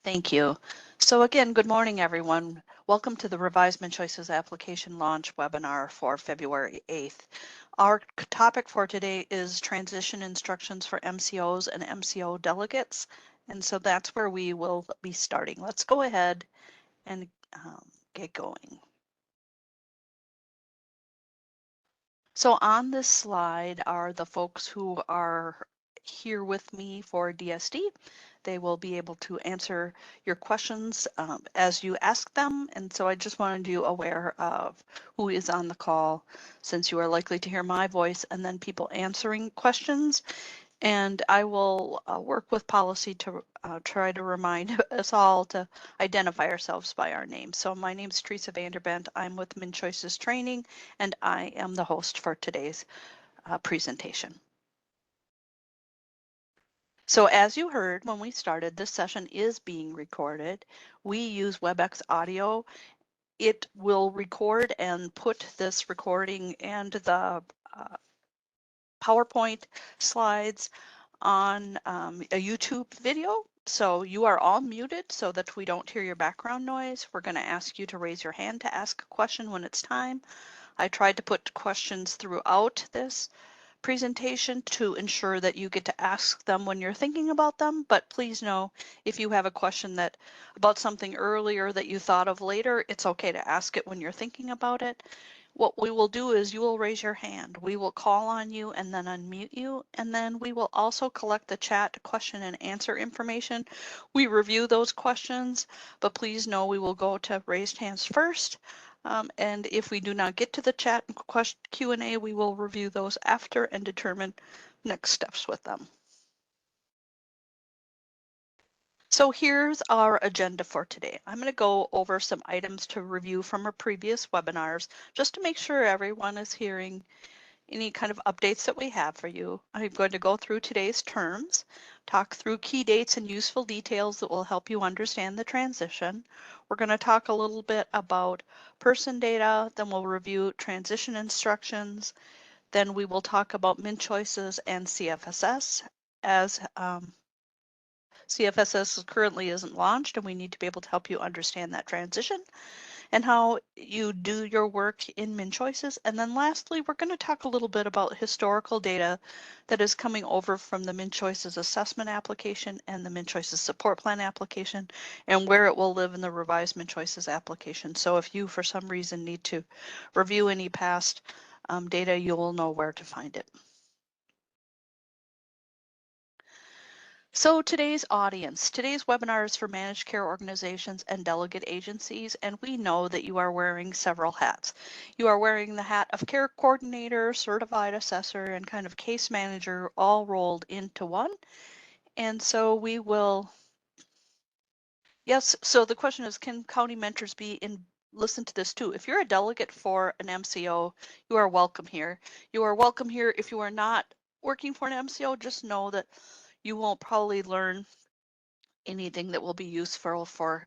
Thank you. So again, good morning, everyone. Welcome to the Revised MnCHOICES application launch webinar for February 8th. Our topic for today is transition instructions for MCOs and MCO delegates. And so that's where we will be starting. Let's go ahead and get going. So on this slide are the folks who are here with me for DSD. They will be able to answer your questions as you ask them. And so I just wanted you aware of who is on the call, since you are likely to hear my voice and then people answering questions. And I will work with policy to try to remind us all to identify ourselves by our name. So my name is Teresa Vanderbent. I'm with MnCHOICES Training, and I am the host for today's presentation. So as you heard when we started, this session is being recorded. We use WebEx audio. It will record and put this recording and the PowerPoint slides on a YouTube video. So you are all muted so that we don't hear your background noise. We're going to ask you to raise your hand to ask a question when it's time. I tried to put questions throughout this presentation to ensure that you get to ask them when you're thinking about them, but please know if you have a question that about something earlier that you thought of later, it's okay to ask it when you're thinking about it. What we will do is you will raise your hand. We will call on you and then unmute you, and then we will also collect the chat question and answer information. We review those questions, but please know we will go to raised hands first. And if we do not get to the chat Q&A, we will review those after and determine next steps with them. So here's our agenda for today. I'm going to go over some items to review from our previous webinars, just to make sure everyone is hearing any kind of updates that we have for you. I'm going to go through today's terms, talk through key dates and useful details that will help you understand the transition. We're going to talk a little bit about person data, then we'll review transition instructions, then we will talk about MnCHOICES and CFSS, as CFSS currently isn't launched, and we need to be able to help you understand that transition and how you do your work in MnCHOICES. And then lastly, we're going to talk a little bit about historical data that is coming over from the MnCHOICES assessment application and the MnCHOICES support plan application, and where it will live in the revised MnCHOICES application. So if you, for some reason, need to review any past data, you will know where to find it. So today's audience, today's webinar is for managed care organizations and delegate agencies, and we know that you are wearing several hats. You are wearing the hat of care coordinator, certified assessor, and kind of case manager all rolled into one. And so we will, yes, so the question is, can county mentors listen to this too? If you're a delegate for an MCO, you are welcome here. You are welcome here. If you are not working for an MCO, just know that you won't probably learn anything that will be useful for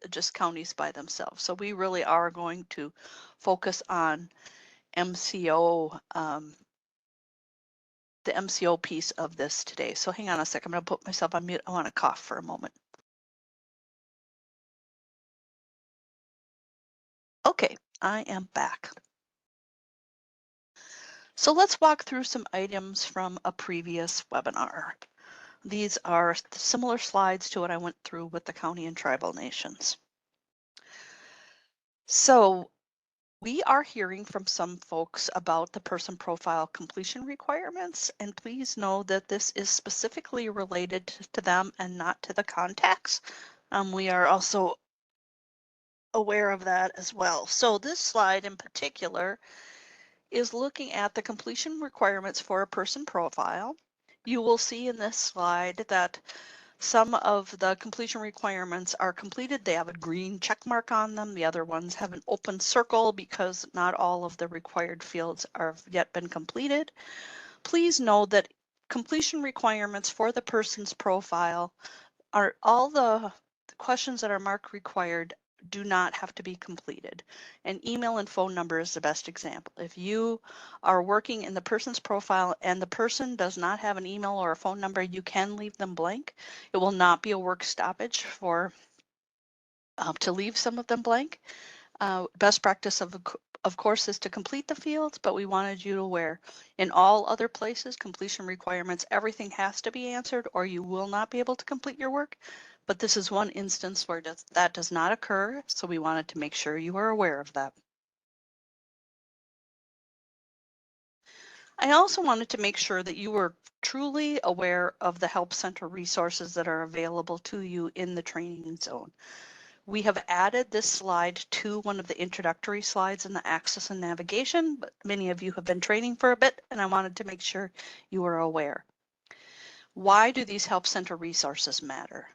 just counties by themselves. So we really are going to focus on MCO, the MCO piece of this today. So hang on a sec, I'm going to put myself on mute. I want to cough for a moment. Okay, I am back. So let's walk through some items from a previous webinar. These are similar slides to what I went through with the county and tribal nations. So we are hearing from some folks about the person profile completion requirements, and please know that this is specifically related to them and not to the contacts. We are also aware of that as well. So this slide in particular is looking at the completion requirements for a person profile. You will see in this slide that some of the completion requirements are completed. They have a green check mark on them. The other ones have an open circle because not all of the required fields have yet been completed. Please know that completion requirements for the person's profile are all the questions that are marked required do not have to be completed. An email and phone number is the best example. If you are working in the person's profile and the person does not have an email or a phone number, you can leave them blank. It will not be a work stoppage for to leave some of them blank. Best practice of course is to complete the fields, but we wanted you to aware in all other places, completion requirements, everything has to be answered or you will not be able to complete your work. But this is one instance where that does not occur, so we wanted to make sure you are aware of that. I also wanted to make sure that you were truly aware of the Help Center resources that are available to you in the training zone. We have added this slide to one of the introductory slides in the access and navigation, but many of you have been training for a bit and I wanted to make sure you were aware. Why do these Help Center resources matter?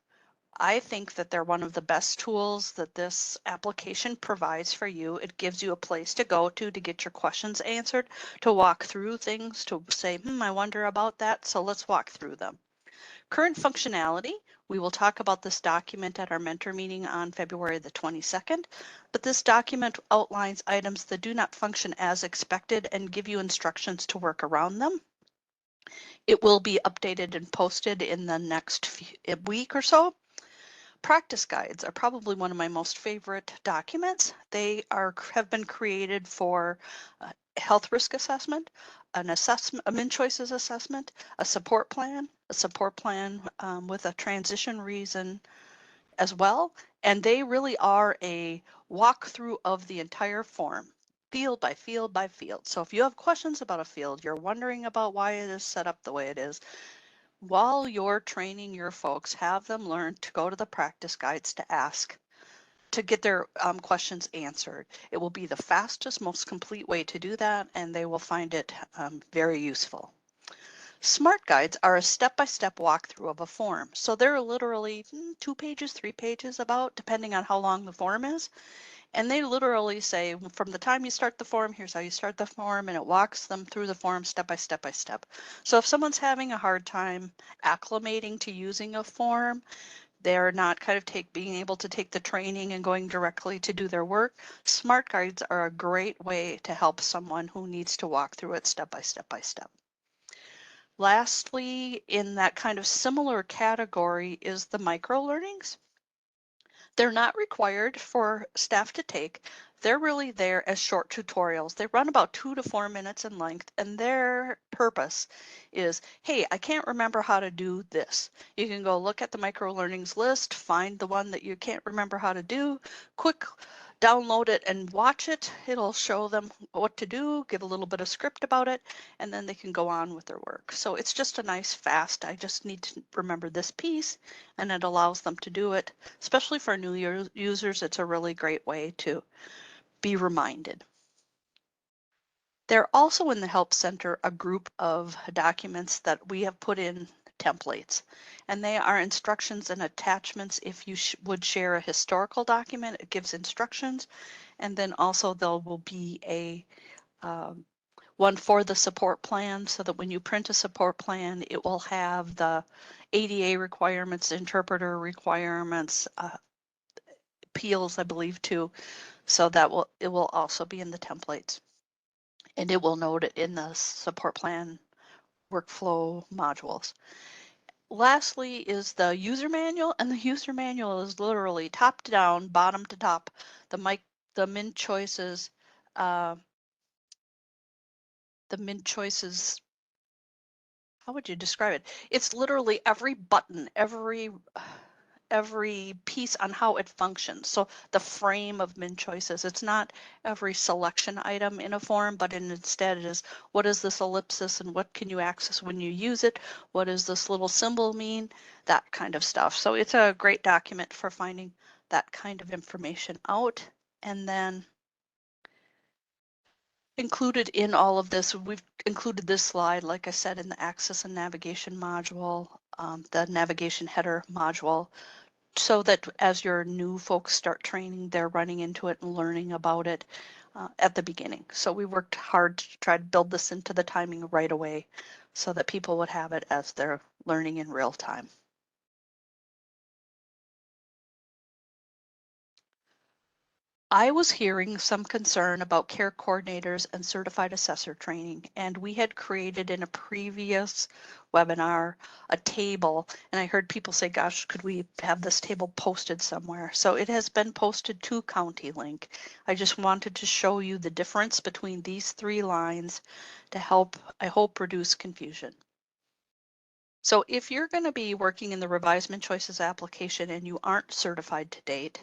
I think that they're one of the best tools that this application provides for you. It gives you a place to go to get your questions answered, to walk through things, to say, I wonder about that, so let's walk through them. Current functionality, we will talk about this document at our mentor meeting on February the 22nd, but this document outlines items that do not function as expected and give you instructions to work around them. It will be updated and posted in the next week or so. Practice guides are probably one of my most favorite documents. They have been created for health risk assessment, an assessment, a MnCHOICES assessment, a support plan with a transition reason as well. And they really are a walkthrough of the entire form, field by field by field. So if you have questions about a field, you're wondering about why it is set up the way it is, while you're training your folks, have them learn to go to the practice guides to ask, to get their questions answered. It will be the fastest, most complete way to do that, and they will find it very useful. Smart guides are a step-by-step walkthrough of a form. So they're literally 2 pages, 3 pages about, depending on how long the form is. And they literally say, from the time you start the form, here's how you start the form, and it walks them through the form step by step by step. So if someone's having a hard time acclimating to using a form, they're not kind of being able to take the training and going directly to do their work, smart guides are a great way to help someone who needs to walk through it step by step by step. Lastly, in that kind of similar category is the micro learnings. They're not required for staff to take. They're really there as short tutorials. They run about 2 to 4 minutes in length, and their purpose is, hey, I can't remember how to do this. You can go look at the micro learnings list, find the one that you can't remember how to do, quick download it and watch it. It'll show them what to do, give a little bit of script about it, and then they can go on with their work. So it's just a nice fast, I just need to remember this piece, and it allows them to do it. Especially for new users, it's a really great way to be reminded. They're also in the Help Center a group of documents that we have put in templates, and they are instructions and attachments. If you would share a historical document, it gives instructions, and then also there will be a one for the support plan, so that when you print a support plan, it will have the ADA requirements, interpreter requirements, appeals, I believe, too. So it will also be in the templates, and it will note it in the support plan workflow modules. Lastly is the user manual, and the user manual is literally top to down, bottom to top. The MnCHOICES, the MnCHOICES, how would you describe it? It's literally every button, every piece on how it functions. So the frame of MnCHOICES, it's not every selection item in a form, but instead it is, what is this ellipsis and what can you access when you use it? What does this little symbol mean? That kind of stuff. So it's a great document for finding that kind of information out. And then included in all of this, we've included this slide, like I said, in the access and navigation module, the navigation header module, so that as your new folks start training, they're running into it and learning about it at the beginning. So we worked hard to try to build this into the timing right away so that people would have it as they're learning in real time. I was hearing some concern about care coordinators and certified assessor training, and we had created in a previous webinar a table, and I heard people say, gosh, could we have this table posted somewhere? So it has been posted to County Link. I just wanted to show you the difference between these three lines to help, I hope, reduce confusion. So if you're going to be working in the revised MnCHOICES application and you aren't certified to date,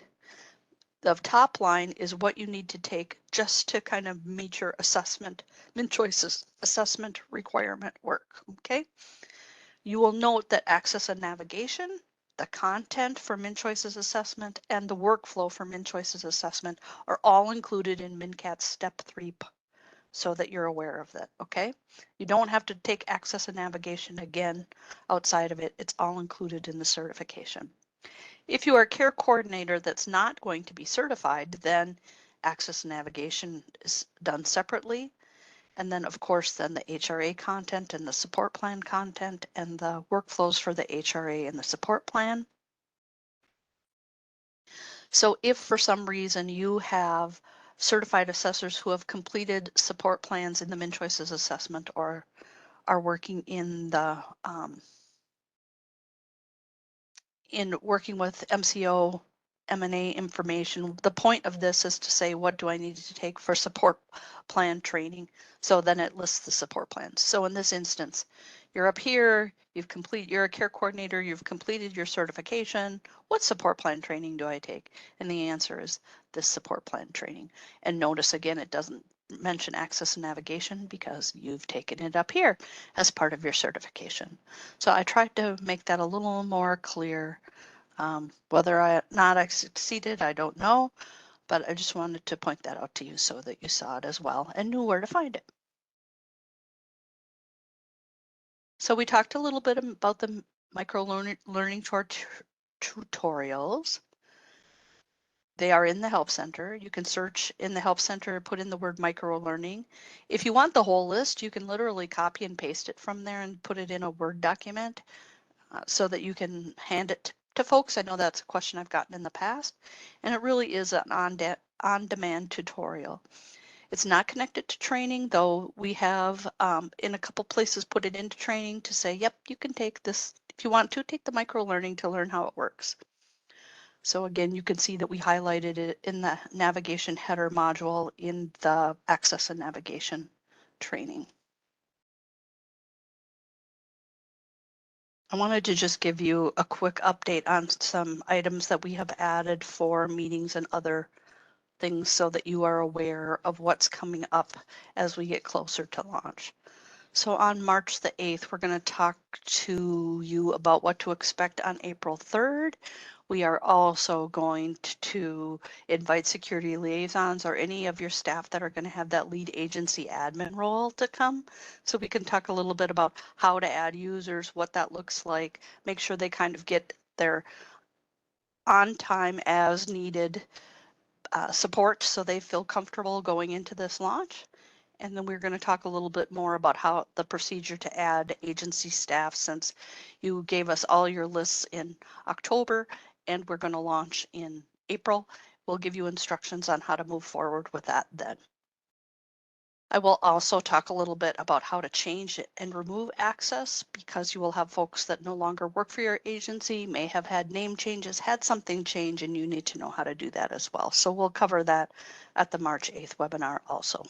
the top line is what you need to take just to kind of meet your assessment, MnCHOICES assessment requirement work, okay? You will note that access and navigation, the content for MnCHOICES assessment, and the workflow for MnCHOICES assessment are all included in MnCAT's Step 3 so that you're aware of that, okay? You don't have to take access and navigation again outside of it. It's all included in the certification. If you are a care coordinator that's not going to be certified, then access and navigation is done separately. And then of course, then the HRA content and the support plan content and the workflows for the HRA and the support plan. So if for some reason you have certified assessors who have completed support plans in the MnCHOICES assessment or are working in the working with MCO M&A information, the point of this is to say, what do I need to take for support plan training? So then it lists the support plans. So in this instance, you're up here, you're a care coordinator, you've completed your certification. What support plan training do I take? And the answer is this support plan training. And notice again, it doesn't mention access and navigation because you've taken it up here as part of your certification. So I tried to make that a little more clear. Whether or not I succeeded, I don't know, but I just wanted to point that out to you so that you saw it as well and knew where to find it. So we talked a little bit about the micro learning tutorials. They are in the Help Center. You can search in the Help Center, put in the word micro learning. If you want the whole list, you can literally copy and paste it from there and put it in a Word document so that you can hand it to folks. I know that's a question I've gotten in the past, and it really is an on-demand tutorial. It's not connected to training, though we have in a couple places put it into training to say, yep, you can take this. If you want to, take the micro learning to learn how it works. So again, you can see that we highlighted it in the navigation header module in the access and navigation training. I wanted to just give you a quick update on some items that we have added for meetings and other things so that you are aware of what's coming up as we get closer to launch. So on March the 8th, we're going to talk to you about what to expect on April 3rd. We are also going to invite security liaisons or any of your staff that are going to have that lead agency admin role to come. So we can talk a little bit about how to add users, what that looks like, make sure they kind of get their on time as needed support so they feel comfortable going into this launch. And then we're going to talk a little bit more about how the procedure to add agency staff, since you gave us all your lists in October and we're going to launch in April. We'll give you instructions on how to move forward with that then. I will also talk a little bit about how to change it and remove access, because you will have folks that no longer work for your agency, may have had name changes, had something change, and you need to know how to do that as well. So we'll cover that at the March 8th webinar also.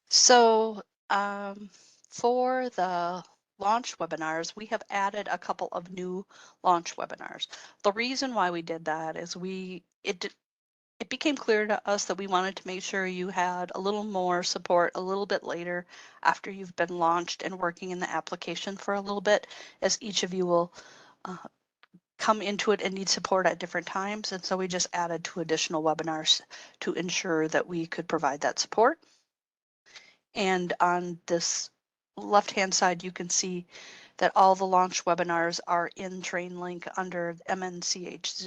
So for the launch webinars, we have added a couple of new launch webinars. The reason why we did that is it became clear to us that we wanted to make sure you had a little more support a little bit later after you've been launched and working in the application for a little bit, as each of you will come into it and need support at different times. And so we just added 2 additional webinars to ensure that we could provide that support. And on this left-hand side, you can see that all the launch webinars are in TrainLink under MnCH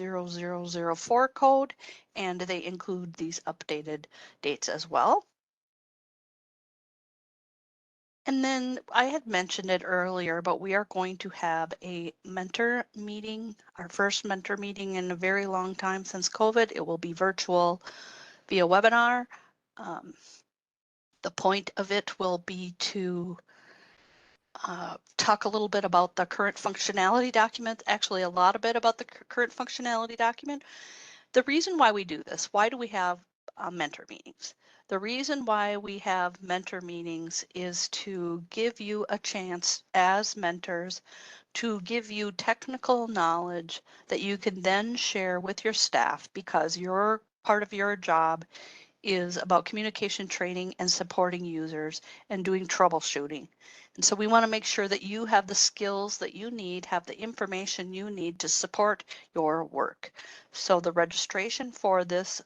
0004 code, and they include these updated dates as well. And then I had mentioned it earlier, but we are going to have a mentor meeting, our first mentor meeting in a very long time since COVID. It will be virtual via webinar. Um, the point of it will be to talk a little bit about the current functionality document, actually a lot of bit about the current functionality document. The reason why we do this, why do we have mentor meetings? The reason why we have mentor meetings is to give you a chance as mentors to give you technical knowledge that you can then share with your staff, because your part of your job is about communication training and supporting users and doing troubleshooting. And so we want to make sure that you have the skills that you need, have the information you need to support your work. So the registration for this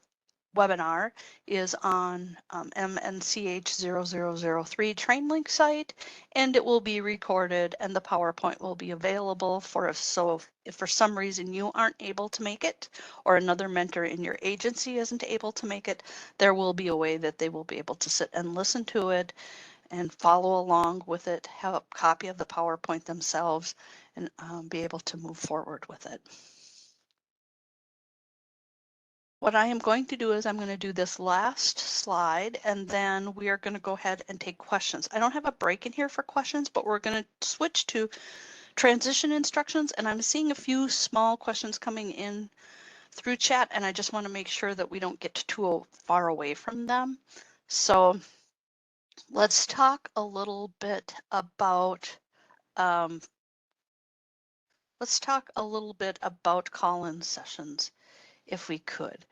webinar is on MnCH0003 TrainLink site, and it will be recorded and the PowerPoint will be available for us. So if for some reason you aren't able to make it, or another mentor in your agency isn't able to make it, there will be a way that they will be able to sit and listen to it and follow along with it, have a copy of the PowerPoint themselves, and be able to move forward with it. What I am going to do is I'm going to do this last slide, and then we are going to go ahead and take questions. I don't have a break in here for questions, but we're going to switch to transition instructions, and I'm seeing a few small questions coming in through chat, and I just want to make sure that we don't get too far away from them. So let's talk a little bit about call-in sessions, if we could.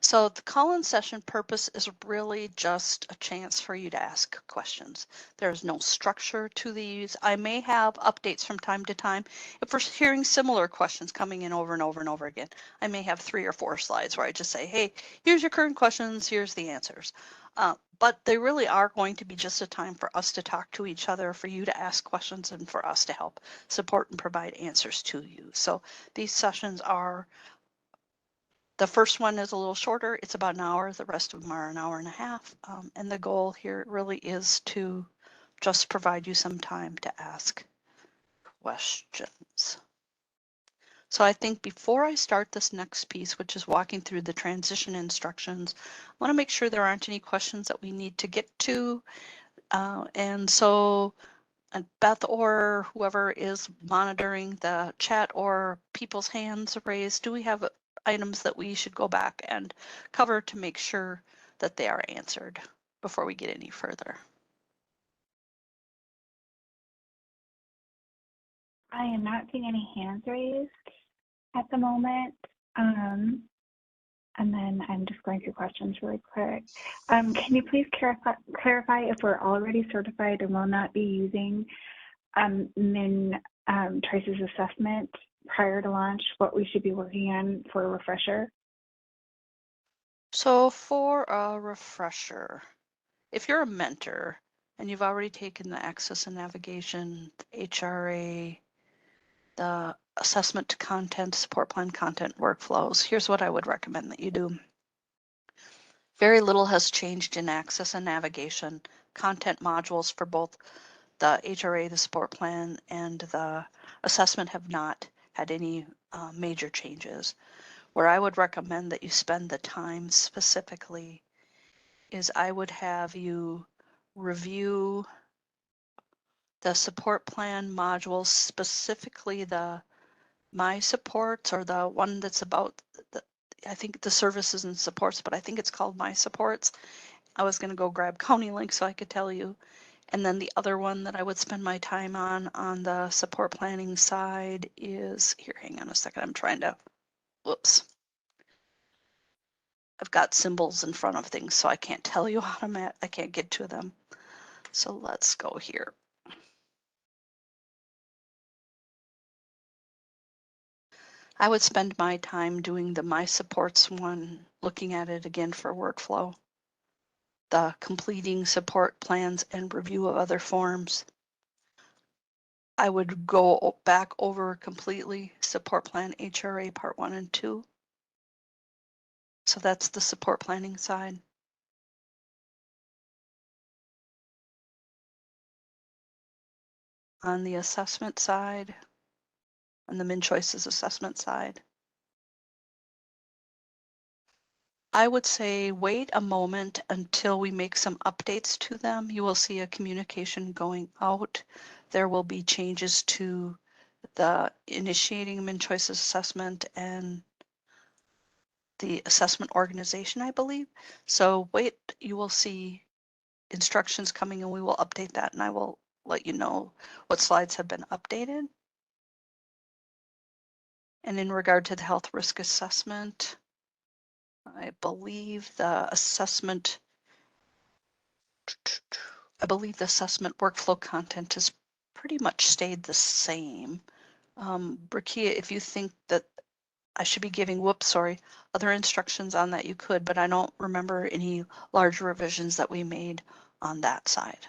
So the call-in session purpose is really just a chance for you to ask questions. There's no structure to these. I may have updates from time to time. If we're hearing similar questions coming in over and over and over again, I may have 3 or 4 slides where I just say, hey, here's your current questions, here's the answers. But they really are going to be just a time for us to talk to each other, for you to ask questions, and for us to help support and provide answers to you. So these sessions are, the first one is a little shorter. It's about an hour. The rest of them are an hour and a half. And the goal here really is to just provide you some time to ask questions. So I think before I start this next piece, which is walking through the transition instructions, I want to make sure there aren't any questions that we need to get to. And so Beth or whoever is monitoring the chat or people's hands raised, do we have items that we should go back and cover to make sure that they are answered before we get any further? I am not seeing any hands raised at the moment. And then I'm just going through questions really quick. Can you please clarify if we're already certified and will not be using MnCHOICES assessment prior to launch, what we should be working on for a refresher? So for a refresher, if you're a mentor and you've already taken the access and navigation, the HRA, the assessment to content, support plan content workflows, here's what I would recommend that you do. Very little has changed in access and navigation. Content modules for both the HRA, the support plan, and the assessment have not had any major changes. Where I would recommend that you spend the time specifically is I would have you review the support plan modules, specifically the My Supports, or the one that's about I think the services and supports, but I think it's called My Supports. I was going to go grab County Link so I could tell you. And then the other one that I would spend my time on the support planning side is, here, hang on a second, I'm trying to, whoops. I've got symbols in front of things, so I can't tell you how to I can't get to them. So let's go here. I would spend my time doing the My Supports one, looking at it again for workflow, the completing support plans and review of other forms. I would go back over completely support plan HRA part 1 and 2. So that's the support planning side. on the assessment side, on the MnCHOICES assessment side. I would say wait a moment until we make some updates to them. You will see a communication going out. There will be changes to the initiating MnCHOICES assessment and the assessment organization, I believe. So wait, you will see instructions coming and we will update that and I will let you know what slides have been updated. And in regard to the health risk assessment, I believe the assessment workflow content has pretty much stayed the same. Brakia, if you think that I should be giving, other instructions on that you could, but I don't remember any large revisions that we made on that side.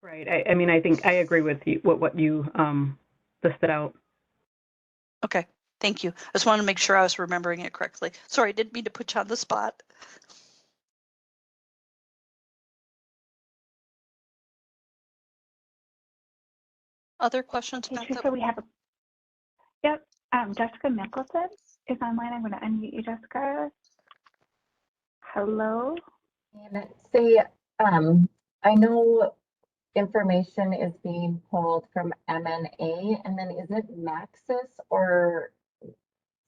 Right. I mean, I think I agree with you, what you listed out. Okay, thank you. I just want to make sure I was remembering it correctly. Sorry, I didn't mean to put you on the spot. Other questions? Okay, Teresa, we have a, yep, Jessica Mickelson is online. I'm going to unmute you, Jessica. Hello. And say, I know information is being pulled from MNA, and then is it Maxis or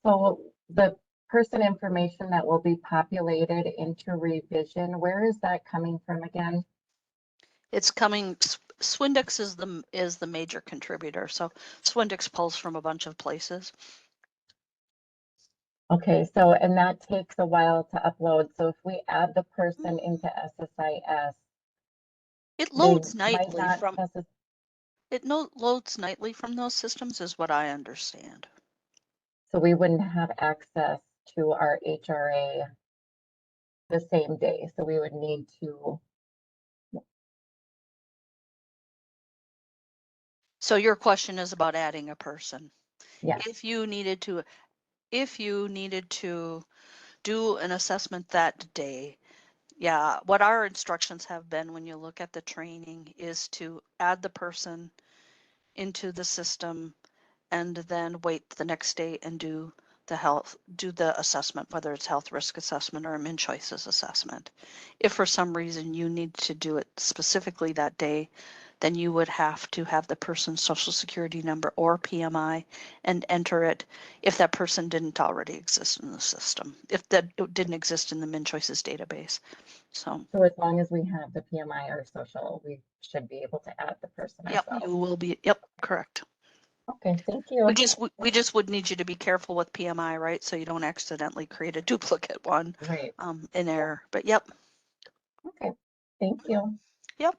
so the person information that will be populated into revision, where is that coming from again? It's coming, Swindex is the major contributor. So Swindex pulls from a bunch of places. Okay, so, and that takes a while to upload. So if we add the person into SSIS, It they loads might nightly not from loads nightly from those systems is what I understand. so we wouldn't have access to our HRA the same day. So we would need to. So your question is about adding a person. Yes. If you needed to do an assessment that day, yeah, what our instructions have been when you look at the training is to add the person into the system and then wait the next day and do the assessment, whether it's health risk assessment or a MnCHOICES assessment. If for some reason you need to do it specifically that day, then you would have to have the person's social security number or PMI and enter it if that person didn't already exist in the system, if that it didn't exist in the MnCHOICES database. So as long as we have the PMI or social, we should be able to add the person yep, ourselves. you will be, yep, correct. Okay, thank you. We just would need you to be careful with PMI, right? So you don't accidentally create a duplicate one. Right. In error. But yep. Okay, thank you. Yep.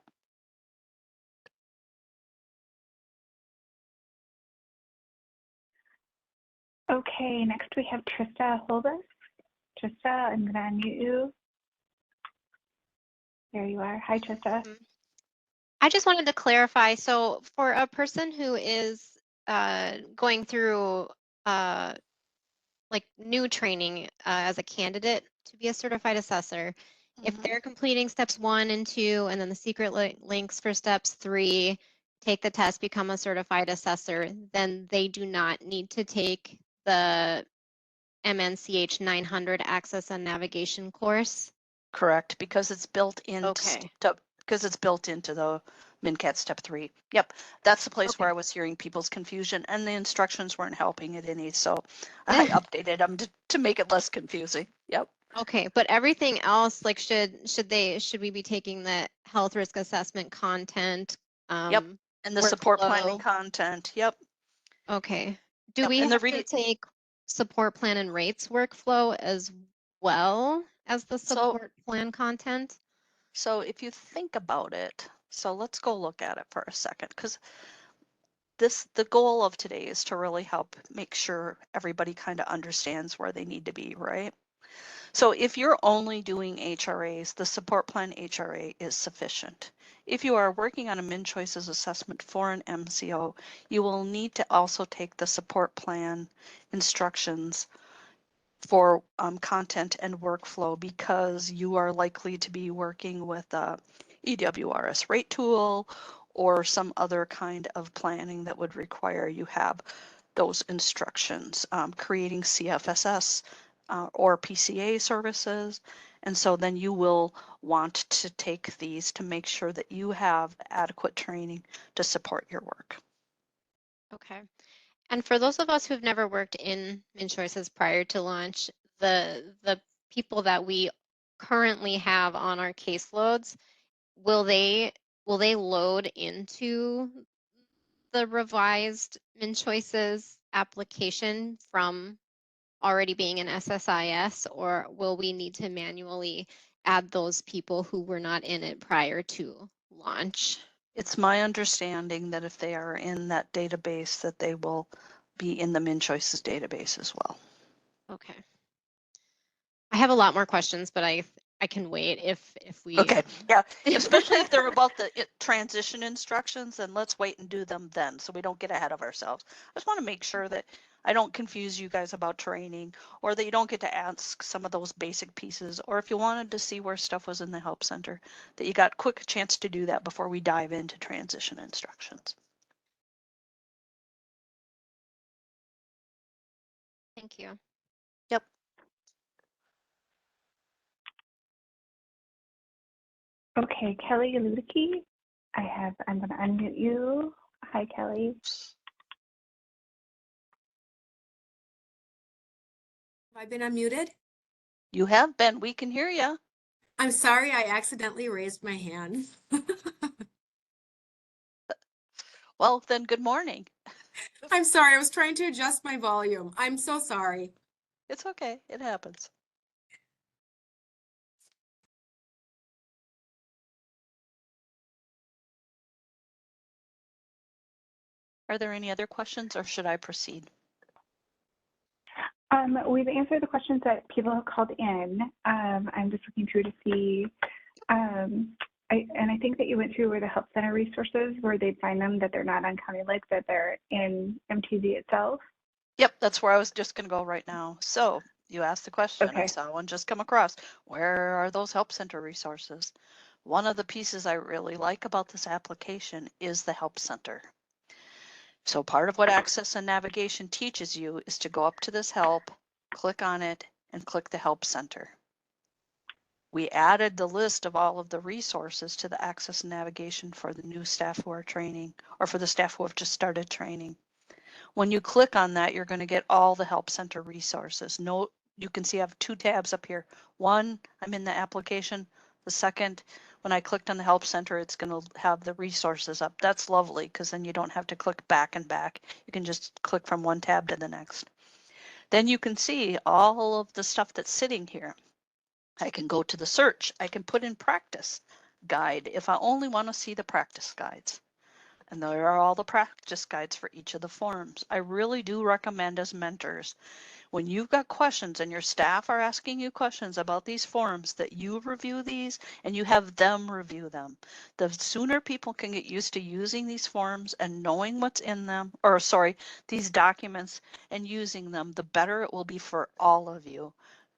Okay, next we have Trista Holbus. Trista, I'm going to unmute you. There you are. Hi, Trista. I just wanted to clarify. So for a person who is going through like new training as a candidate to be a certified assessor, if they're completing steps 1 and 2, and then the secret links for steps 3, take the test, become a certified assessor, then they do not need to take the MnCH 900 access and navigation course. Correct, because it's built into Okay. because it's built into the MnCAT step 3. Yep, that's the place Okay. where I was hearing people's confusion, and the instructions weren't helping it any, so I updated them to make it less confusing. Yep. Okay, but everything else, like should we be taking the health risk assessment content? Yep, and the support planning workflow? content. Yep. Okay. Do Yep. we And have to take support plan and rates workflow as well as the support plan content? So if you think about it, so let's go look at it for a second, because the goal of today is to really help make sure everybody kind of understands where they need to be, right? So if you're only doing HRAs, the support plan HRA is sufficient. If you are working on a MnCHOICES assessment for an MCO, you will need to also take the support plan instructions for content and workflow, because you are likely to be working with EWRS rate tool or some other kind of planning that would require you have those instructions, creating CFSS or PCA services. And so then you will want to take these to make sure that you have adequate training to support your work. Okay. And for those of us who've never worked in MnCHOICES prior to launch, the people that we currently have on our caseloads, will they load into the revised MnCHOICES application from already being an SSIS, or will we need to manually add those people who were not in it prior to launch? It's my understanding that if they are in that database, that they will be in the MnCHOICES database as well. Okay. I have a lot more questions, but I can wait if we. Okay, yeah, especially if they're about the transition instructions, then let's wait and do them then, so we don't get ahead of ourselves. I just want to make sure that I don't confuse you guys about training, or that you don't get to ask some of those basic pieces, or if you wanted to see where stuff was in the help center, that you got quick chance to do that before we dive into transition instructions. Thank you. Yep. Okay, Kelly Ludicky, I'm going to unmute you. Hi, Kelly. Have I been unmuted? You have been. We can hear you. I'm sorry, I accidentally raised my hand. Well, then good morning. I'm sorry, I was trying to adjust my volume. I'm so sorry. It's okay. It happens. Are there any other questions, or should I proceed? We've answered the questions that people have called in. I'm just looking through to see, I think that you went through where the Help Center resources, where they'd find them, that they're not on County Lake, that they're in MTZ itself. Yep, that's where I was just going to go right now. So you asked the question. Okay. I saw one just come across. Where are those Help Center resources? One of the pieces I really like about this application is the Help Center. So part of what Access and Navigation teaches you is to go up to this help, click on it, and click the Help Center. We added the list of all of the resources to the Access and Navigation for the new staff who are training, or for the staff who have just started training. When you click on that, you're going to get all the Help Center resources. Note, you can see I have two tabs up here. One, I'm in the application. The second, when I clicked on the Help Center, it's going to have the resources up. That's lovely, because then you don't have to click back and back. You can just click from one tab to the next. Then you can see all of the stuff that's sitting here. I can go to the search. I can put in practice guide if I only want to see the practice guides. And there are all the practice guides for each of the forms. I really do recommend as mentors, when you've got questions and your staff are asking you questions about these forms, that you review these and you have them review them. The sooner people can get used to using these forms and knowing what's in them, or sorry, these documents and using them, the better it will be for all of you.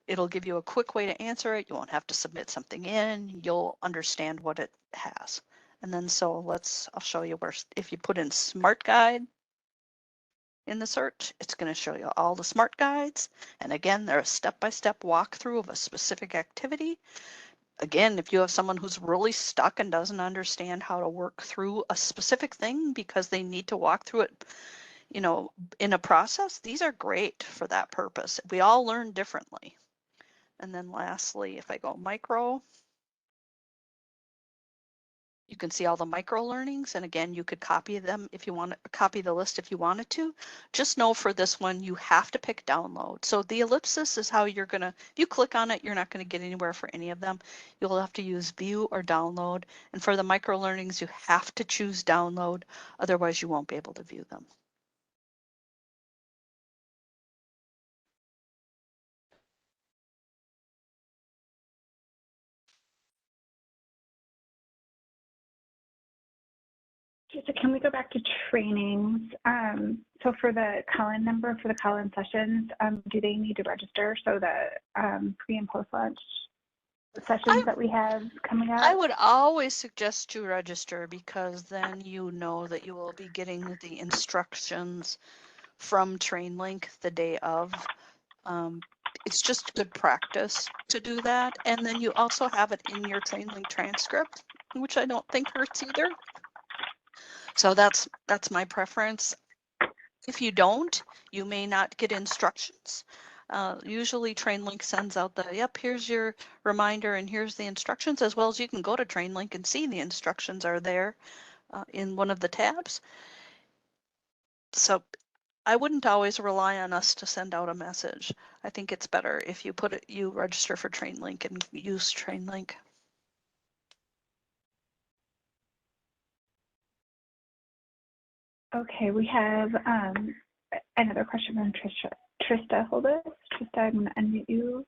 It'll give you a quick way to answer it. You won't have to submit something in. You'll understand what it has. And then so I'll show you where, if you put in Smart Guide in the search, it's going to show you all the Smart Guides. And again, they're a step-by-step walkthrough of a specific activity. Again, if you have someone who's really stuck and doesn't understand how to work through a specific thing because they need to walk through it, you know, in a process, these are great for that purpose. We all learn differently. And then lastly, if I go micro, you can see all the micro learnings. And again, you could copy them if you want to copy the list if you wanted to. Just know for this one, you have to pick download. So the ellipsis is how you're going to, if you click on it, you're not going to get anywhere for any of them. You'll have to use view or download. And for the micro learnings, you have to choose download. Otherwise, you won't be able to view them. So can we go back to trainings? So for the call-in number, for the call-in sessions, do they need to register so the pre and post launch sessions that we have coming up? I would always suggest you register because then you know that you will be getting the instructions from TrainLink the day of. It's just good practice to do that. And then you also have it in your TrainLink transcript, which I don't think hurts either. So that's my preference. If you don't, you may not get instructions. Usually TrainLink sends out the, yep, here's your reminder and here's the instructions, as well as you can go to TrainLink and see the instructions are there in one of the tabs. So I wouldn't always rely on us to send out a message. I think it's better if you you register for TrainLink and use TrainLink. Okay, we have another question from Trista Holdus. Trista, I'm going to unmute you.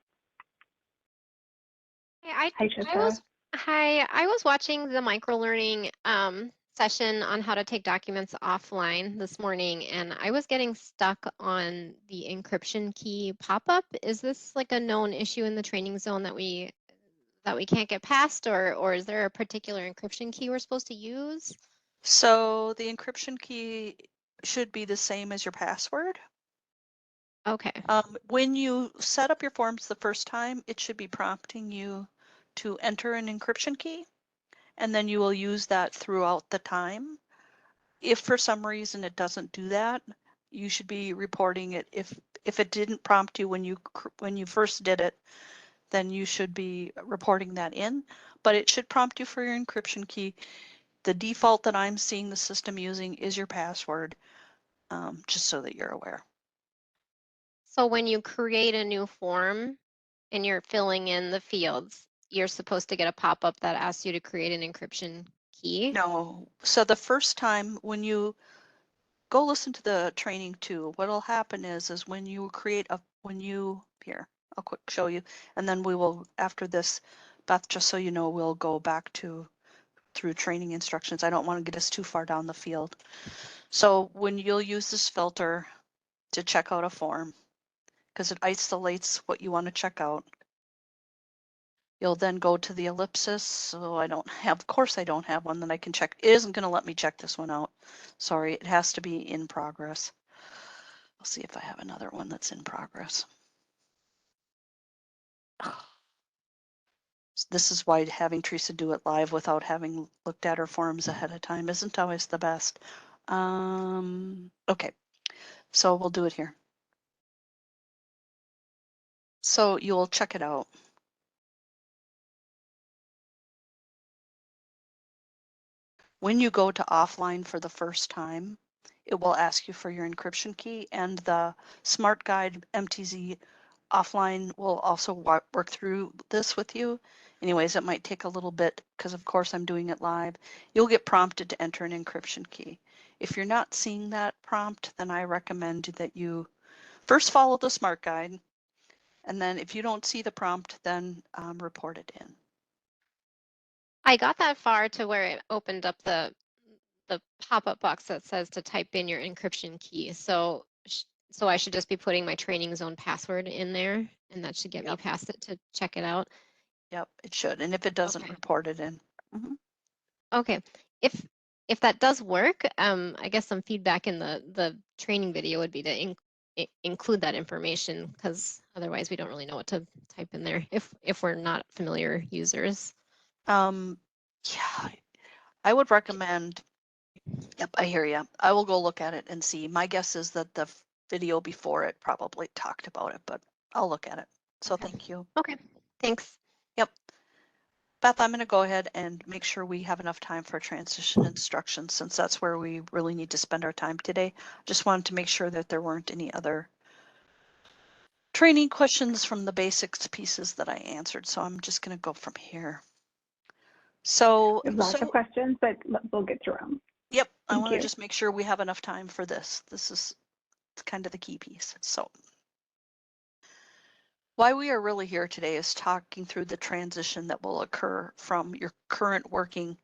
Hey, Hi, Trista. I was watching the microlearning session on how to take documents offline this morning, and I was getting stuck on the encryption key pop-up. Is this like a known issue in the training zone that we can't get past, or is there a particular encryption key we're supposed to use? So the encryption key should be the same as your password. Okay. When you set up your forms the first time, it should be prompting you to enter an encryption key, and then you will use that throughout the time. If for some reason it doesn't do that, you should be reporting it. If it didn't prompt you when you first did it, then you should be reporting that in, but it should prompt you for your encryption key. The default that I'm seeing the system using is your password, just so that you're aware. So when you create a new form and you're filling in the fields, you're supposed to get a pop-up that asks you to create an encryption key? No, so the first time when you go listen to the training too, what'll happen is when you create here, I'll quick show you, and then we will, after this, Beth, just so you know, we'll go back through training instructions. I don't want to get us too far down the field. So when you'll use this filter to check out a form, because it isolates what you want to check out, you'll then go to the ellipsis. So of course I don't have one that I can check. It isn't going to let me check this one out. Sorry, it has to be in progress. I'll see if I have another one that's in progress. This is why having Teresa do it live without having looked at her forms ahead of time isn't always the best. Okay, so we'll do it here. So you'll check it out. When you go to offline for the first time, it will ask you for your encryption key, and the Smart Guide MTZ offline will also work through this with you. Anyways, it might take a little bit because of course I'm doing it live. You'll get prompted to enter an encryption key. If you're not seeing that prompt, then I recommend that you first follow the Smart Guide, and then if you don't see the prompt, then report it in. I got that far to where it opened up the pop-up box that says to type in your encryption key. So I should just be putting my training zone password in there, and that should get me past it to check it out. Yep, it should. And if it doesn't, report it in. Okay. If that does work, I guess some feedback in the training video would be to include that information, because otherwise we don't really know what to type in there if we're not familiar users. Yeah, I would recommend. Yep, I hear you. I will go look at it and see. My guess is that the video before it probably talked about it, but I'll look at it. So Okay. thank you. Okay, thanks. Yep. Beth, I'm going to go ahead and make sure we have enough time for transition instructions, since that's where we really need to spend our time today. Just wanted to make sure that there weren't any other training questions from the basics pieces that I answered. So I'm just going to go from here. So We have lots of questions, but we'll get through them. Yep, I want to just make sure we have enough time for this. This is kind of the key piece. So why we are really here today is talking through the transition that will occur from your current working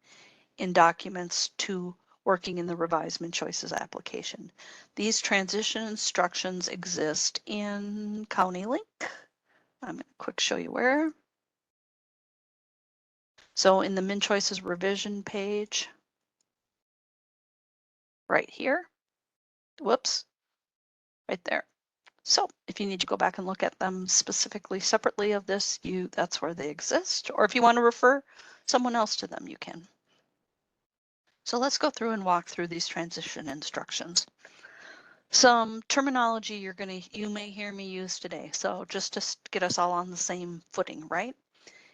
in documents to working in the revised MnCHOICES application. These transition instructions exist in County Link. I'm going to quick show you where. So in the MnCHOICES revision page, right here, whoops, right there. So if you need to go back and look at them specifically separately of this, that's where they exist. Or if you want to refer someone else to them, you can. So let's go through and walk through these transition instructions. Some terminology you may hear me use today. So just to get us all on the same footing, right?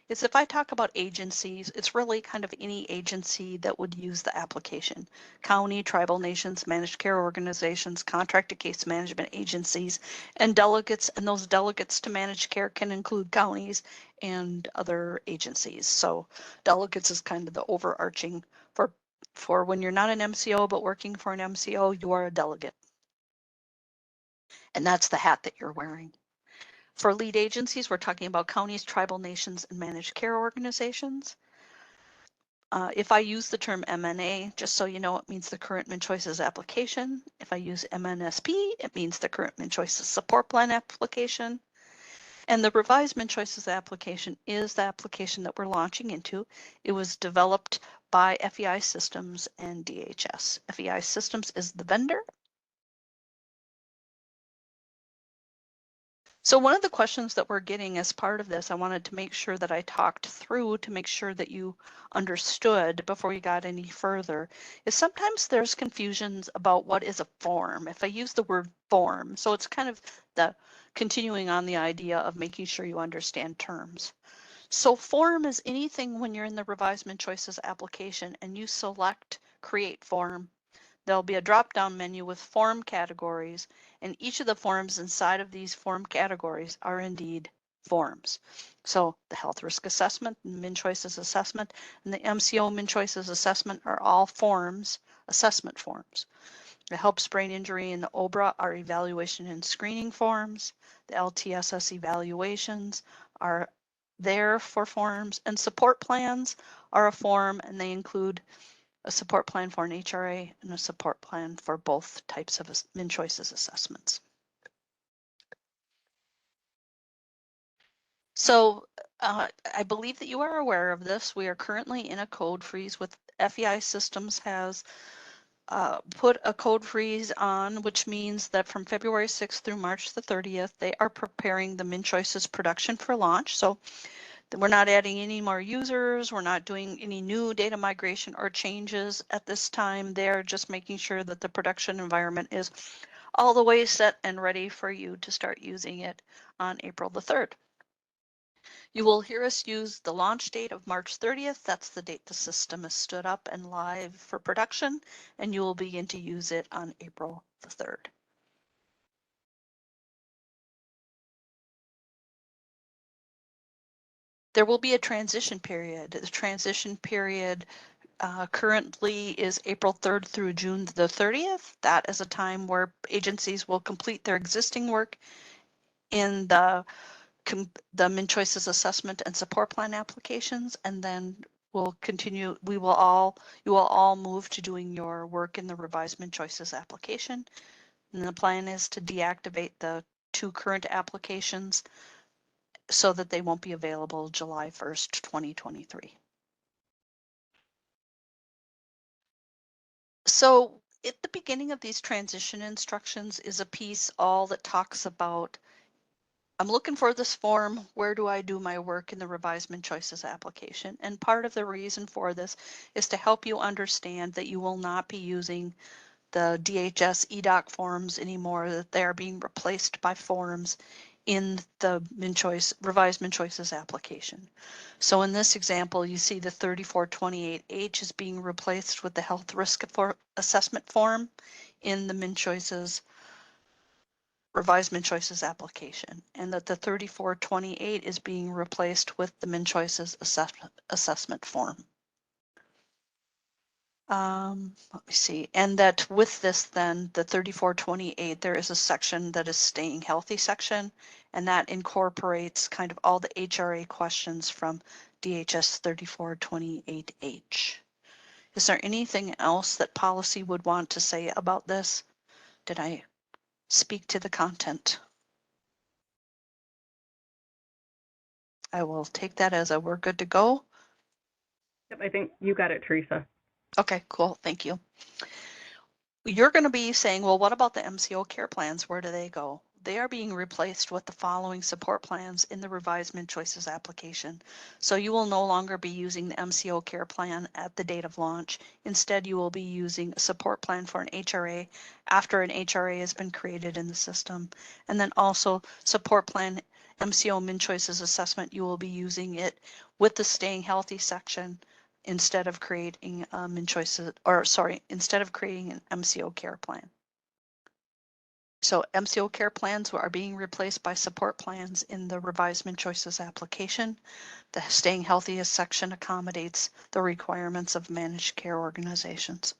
Is if I talk about agencies, it's really kind of any agency that would use the application. County, tribal nations, managed care organizations, contracted case management agencies, and delegates, and those delegates to managed care can include counties and other agencies. So delegates is kind of the overarching for when you're not an MCO but working for an MCO, you are a delegate. And that's the hat that you're wearing. For lead agencies, we're talking about counties, tribal nations, and managed care organizations. If I use the term MNA, just so you know, it means the current MnCHOICES application. If I use MNSP, it means the current MnCHOICES support plan application. And the revised MnCHOICES application is the application that we're launching into. It was developed by FEI Systems and DHS. FEI Systems is the vendor. So one of the questions that we're getting as part of this, I wanted to make sure that I talked through to make sure that you understood before we got any further, is sometimes there's confusions about what is a form. If I use the word form, so it's kind of the continuing on the idea of making sure you understand terms. So form is anything when you're in the revised MnCHOICES application and you select create form. There'll be a drop-down menu with form categories, and each of the forms inside of these form categories are indeed forms. So the health risk assessment, MnCHOICES assessment, and the MCO MnCHOICES assessment are all forms, assessment forms. The HELPS brain injury and the OBRA are evaluation and screening forms. The LTSS evaluations are there for forms, and support plans are a form, and they include a support plan for an HRA and a support plan for both types of MnCHOICES assessments. So I believe that you are aware of this. We are currently in a code freeze with FEI Systems has put a code freeze on, which means that from February 6th through March the 30th, they are preparing the MnCHOICES production for launch. So we're not adding any more users. We're not doing any new data migration or changes at this time. They're just making sure that the production environment is all the way set and ready for you to start using it on April the 3rd. You will hear us use the launch date of March 30th. That's the date the system is stood up and live for production, and you will begin to use it on April the 3rd. There will be a transition period. The transition period currently is April 3rd through June the 30th. That is a time where agencies will complete their existing work in the MnCHOICES assessment and support plan applications, and then we'll continue. You will all move to doing your work in the revised MnCHOICES application. And the plan is to deactivate the 2 current applications so that they won't be available July 1st, 2023. So at the beginning of these transition instructions is a piece all that talks about, I'm looking for this form, where do I do my work in the revised MnCHOICES application? And part of the reason for this is to help you understand that you will not be using the DHS EDOC forms anymore, that they are being replaced by forms in the revised MnCHOICES application. So in this example, you see the 3428H is being replaced with the health risk assessment form in the revised MnCHOICES application, and that the 3428 is being replaced with the MnCHOICES assessment form. Let me see, and that with this then, the 3428, there is a section that is staying healthy section, and that incorporates kind of all the HRA questions from DHS 3428H. Is there anything else that policy would want to say about this? Did I speak to the content? I will take that as a we're good to go. I think you got it, Teresa. Okay, cool. Thank you. You're going to be saying, well, what about the MCO care plans? Where do they go? They are being replaced with the following support plans in the revised MnCHOICES application. So you will no longer be using the MCO care plan at the date of launch. Instead, you will be using a support plan for an HRA after an HRA has been created in the system. And then also support plan MCO MnCHOICES assessment, you will be using it with the staying healthy section instead of creating MnCHOICES, or sorry, instead of creating an MCO care plan. So MCO care plans are being replaced by support plans in the revised MnCHOICES application. The staying healthiest section accommodates the requirements of managed care organizations.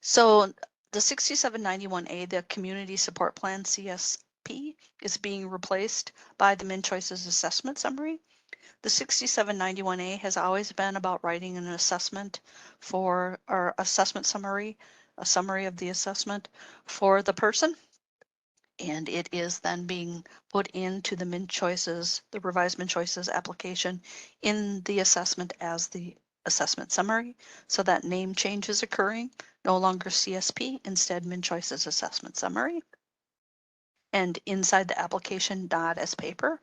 So the 6791A, the Community Support Plan CSP, is being replaced by the MnCHOICES assessment summary. The 6791A has always been about writing an assessment for our assessment summary, a summary of the assessment for the person. And it is then being put into the MnCHOICES, the revised MnCHOICES application in the assessment as the assessment summary. So that name change is occurring, no longer CSP, instead MnCHOICES assessment summary. And inside the application, not as paper.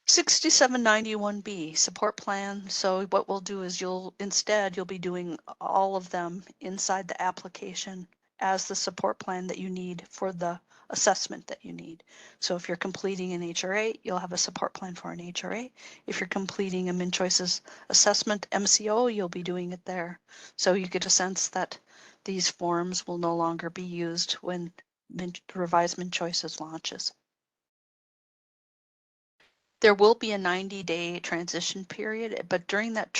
6791B support plan. So what we'll do is you'll be doing all of them inside the application as the support plan that you need for the assessment that you need. So if you're completing an HRA, you'll have a support plan for an HRA. If you're completing a MnCHOICES assessment MCO, you'll be doing it there. So you get a sense that these forms will no longer be used when revised MnCHOICES launches. There will be a 90-day transition period, but during that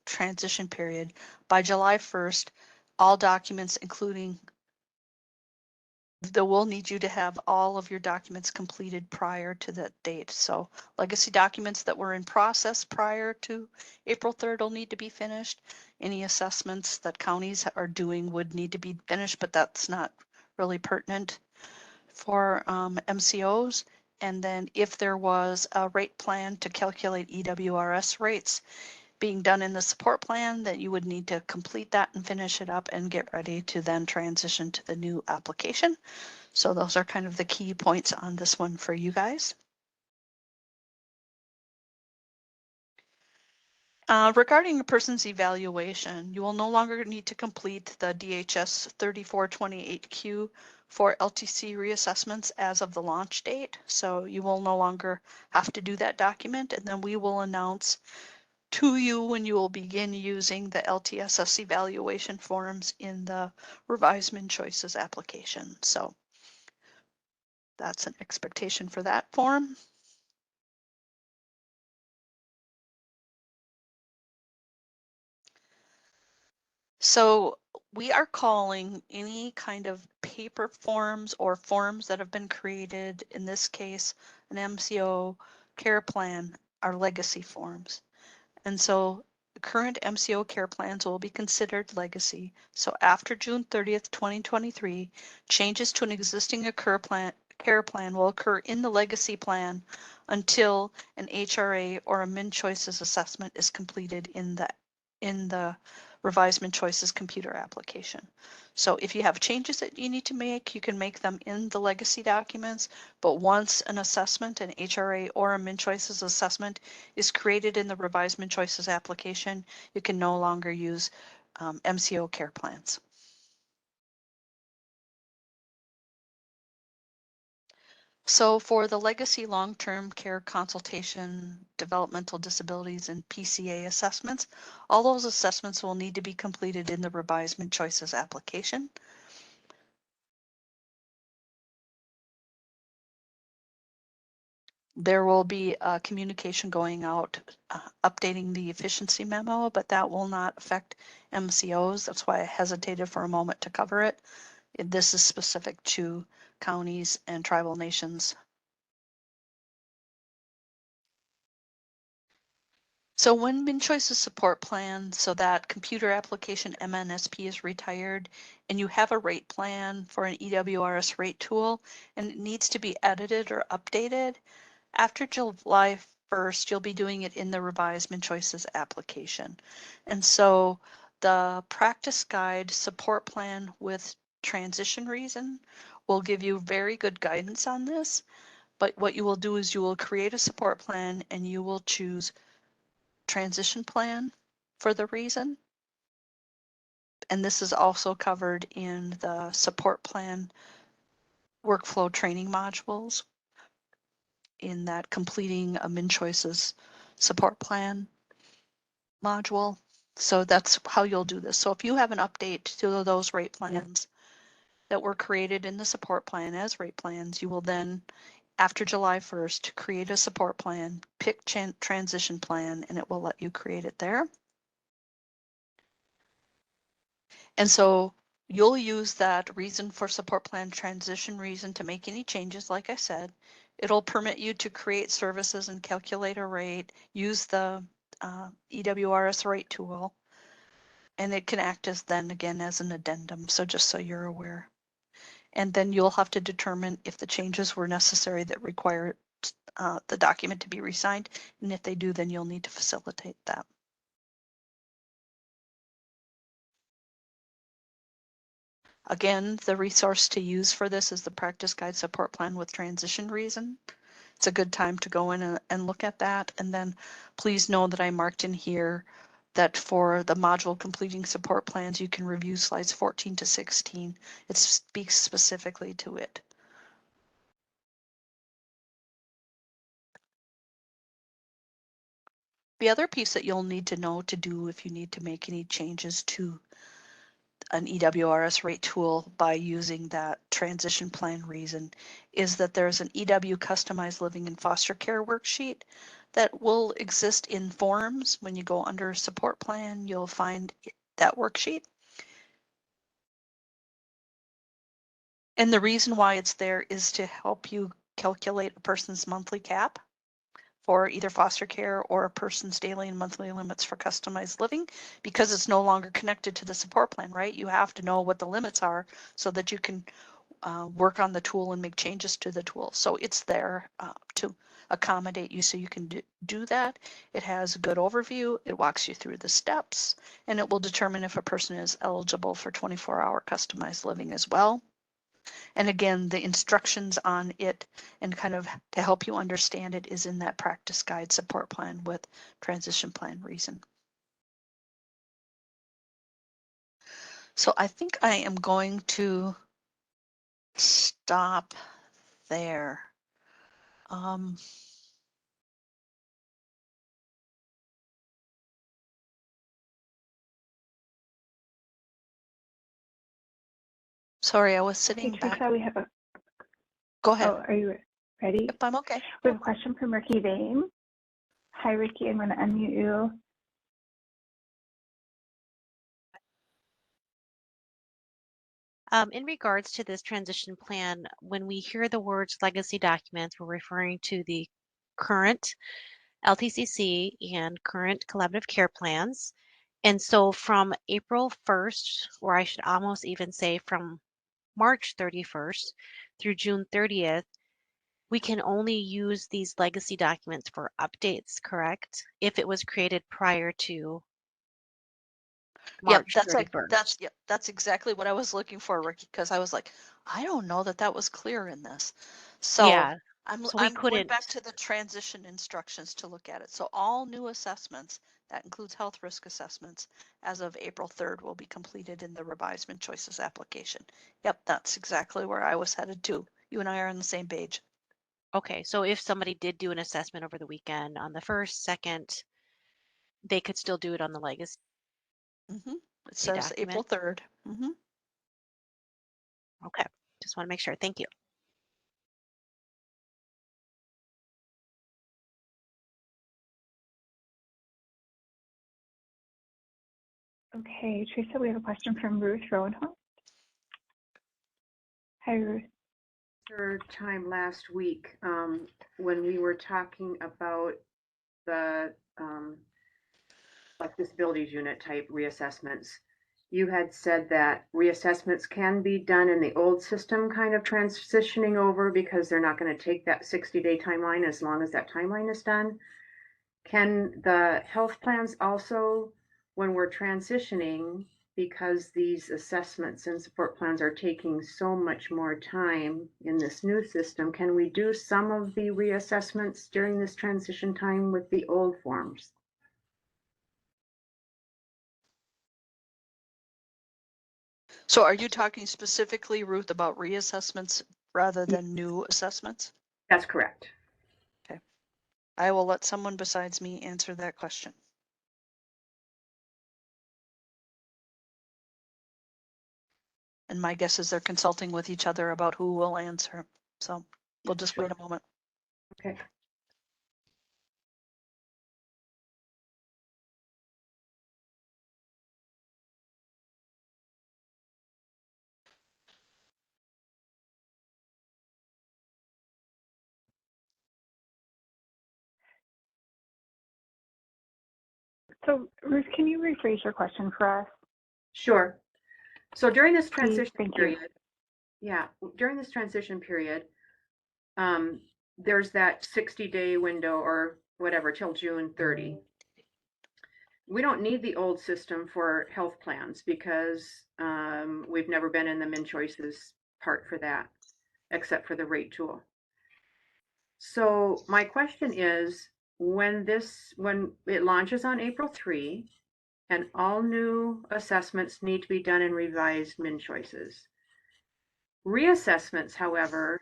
transition period, by July 1st, all documents, including they will need you to have all of your documents completed prior to that date. So legacy documents that were in process prior to April 3rd will need to be finished. Any assessments that counties are doing would need to be finished, but that's not really pertinent for MCOs. And then if there was a rate plan to calculate EWRS rates being done in the support plan, that you would need to complete that and finish it up and get ready to then transition to the new application. So those are kind of the key points on this one for you guys. Regarding a person's evaluation, you will no longer need to complete the DHS 3428Q for LTC reassessments as of the launch date. So you will no longer have to do that document, and then we will announce to you when you will begin using the LTSS evaluation forms in the revised MnCHOICES application. So that's an expectation for that form. So we are calling any kind of paper forms or forms that have been created, in this case, an MCO care plan, our legacy forms. And so the current MCO care plans will be considered legacy. So after June 30th, 2023, changes to an existing care plan will occur in the legacy plan until an HRA or a MnCHOICES assessment is completed in the revised MnCHOICES computer application. So if you have changes that you need to make, you can make them in the legacy documents, but once an assessment, an HRA or a MnCHOICES assessment is created in the revised MnCHOICES application, you can no longer use MCO care plans. So for the legacy long-term care consultation, developmental disabilities, and PCA assessments, all those assessments will need to be completed in the revised MnCHOICES application. There will be a communication going out updating the efficiency memo, but that will not affect MCOs. That's why I hesitated for a moment to cover it. This is specific to counties and tribal nations. So when MnCHOICES support plan, so that computer application MNSP is retired and you have a rate plan for an EWRS rate tool and it needs to be edited or updated, after July 1st, you'll be doing it in the revised MnCHOICES application. And so the practice guide support plan with transition reason will give you very good guidance on this. But what you will do is you will create a support plan and you will choose transition plan for the reason. And this is also covered in the support plan workflow training modules in that completing a MnCHOICES support plan module. So that's how you'll do this. So if you have an update to those rate plans that were created in the support plan as rate plans, you will then, after July 1st, create a support plan, pick transition plan, and it will let you create it there. And so you'll use that reason for support plan transition reason to make any changes, like I said. It'll permit you to create services and calculate a rate, use the EWRS rate tool, and it can act as then again as an addendum. So just so you're aware. And then you'll have to determine if the changes were necessary that require the document to be re-signed. And if they do, then you'll need to facilitate that. Again, the resource to use for this is the practice guide support plan with transition reason. It's a good time to go in and look at that. And then please know that I marked in here that for the module completing support plans, you can review slides 14 to 16. It speaks specifically to it. The other piece that you'll need to know to do if you need to make any changes to an EWRS rate tool by using that transition plan reason is that there's an EW customized living and foster care worksheet that will exist in forms. When you go under support plan, you'll find that worksheet. And the reason why it's there is to help you calculate a person's monthly cap for either foster care or a person's daily and monthly limits for customized living, because it's no longer connected to the support plan, right? You have to know what the limits are so that you can work on the tool and make changes to the tool. So it's there to accommodate you so you can do that. It has a good overview. It walks you through the steps, and it will determine if a person is eligible for 24-hour customized living as well. And again, the instructions on it and kind of to help you understand it is in that practice guide support plan with transition plan reason. So I think I am going to stop there. Sorry, I was sitting Hey, back. Teresa, we have a. Go ahead. Oh, are you ready? Yep, I'm okay. We have a question from Ricky Vane. Hi, Ricky. I'm going to unmute you. In regards to this transition plan, when we hear the words legacy documents, we're referring to the current LTCC and current collaborative care plans. And so from April 1st, or I should almost even say from March 31st through June 30th, we can only use these legacy documents for updates, correct? If it was created prior to March 31st. That's exactly what I was looking for, Ricky, because I was like, I don't know that was clear in this. So Yeah. I'm So we going back couldn't. to the transition instructions to look at it. So all new assessments, that includes health risk assessments, as of April 3rd will be completed in the revised MnCHOICES application. Yep, that's exactly where I was headed to. You and I are on the same page. Okay, so if somebody did do an assessment over the weekend on the 1st, 2nd, they could still do it on the legacy It says document? April 3rd. Okay, just want to make sure. Thank you. Okay, Teresa, we have a question from Ruth Rowenhorst. Hi, Ruth. Time last week when we were talking about the like disabilities unit type reassessments, you had said that reassessments can be done in the old system, kind of transitioning over because they're not going to take that 60-day timeline as long as that timeline is done. Can the health plans also, when we're transitioning, because these assessments and support plans are taking so much more time in this new system, can we do some of the reassessments during this transition time with the old forms? So are you talking specifically, Ruth, about reassessments rather than new assessments? That's correct. Okay. I will let someone besides me answer that question. And my guess is they're consulting with each other about who will answer. So we'll just wait a moment. Okay. So Ruth, can you rephrase your question for us? Sure. So during this Please, transition thank period, you. during this transition period, there's that 60-day window or whatever till June 30. We don't need the old system for health plans because we've never been in the MnCHOICES part for that, except for the rate tool. So my question is, when it launches on April 3 and all new assessments need to be done in revised MnCHOICES. Reassessments, however,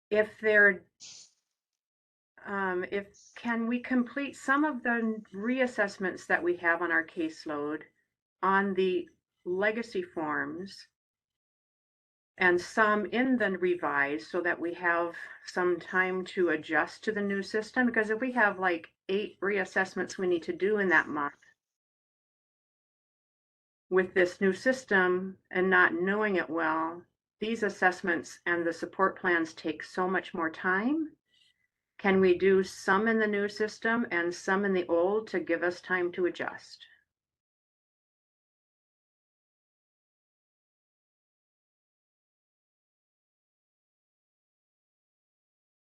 if can we complete some of the reassessments that we have on our caseload on the legacy forms and some in the revised so that we have some time to adjust to the new system? Because if we have like 8 reassessments we need to do in that month with this new system and not knowing it well, these assessments and the support plans take so much more time. Can we do some in the new system and some in the old to give us time to adjust?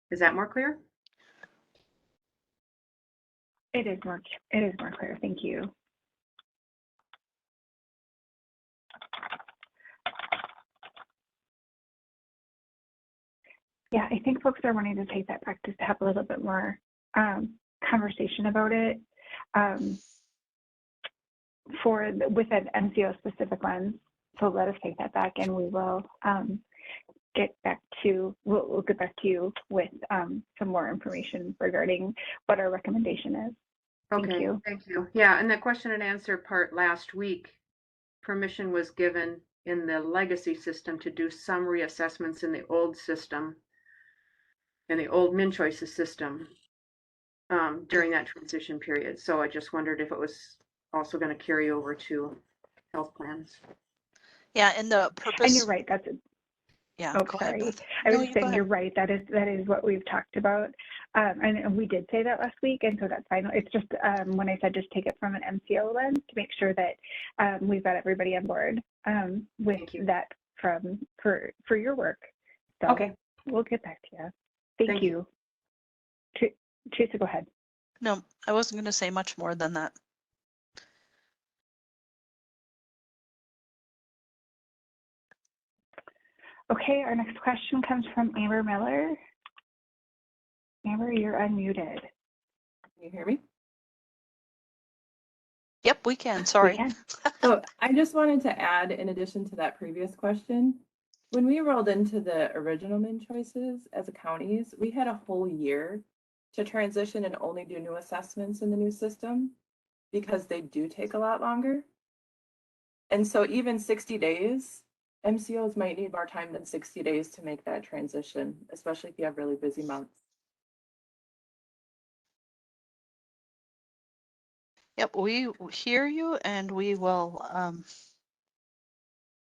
Is that more clear? It is more clear. Thank you. Yeah, I think folks are wanting to take that practice to have a little bit more conversation about it with an MCO specific lens. So let us take that back, and we will get back to you with some more information regarding what our recommendation is. Okay, thank you. Yeah, and the question and answer part last week, permission was given in the legacy system to do some reassessments in the old system, in the old MnCHOICES system during that transition period. So I just wondered if it was also going to carry over to health plans. Yeah, and the purpose. And you're right. That's it. Yeah. Oh, go sorry. ahead, Beth. I was saying you're right. That is what we've talked about, and we did say that last week, and so that's fine. It's just when I said just take it from an MCO lens to make sure that we've got everybody on board with that for your work. So okay, we'll get back to you. Thank you. Teresa, go ahead. No, I wasn't going to say much more than that. Okay, our next question comes from Amber Miller. Amber, you're unmuted. Can you hear me? Yep, we can. Sorry. We can. So I just wanted to add, in addition to that previous question, when we rolled into the original MnCHOICES as a counties, we had a whole year to transition and only do new assessments in the new system because they do take a lot longer. And so even 60 days, MCOs might need more time than 60 days to make that transition, especially if you have really busy months. Yep, we hear you, and we will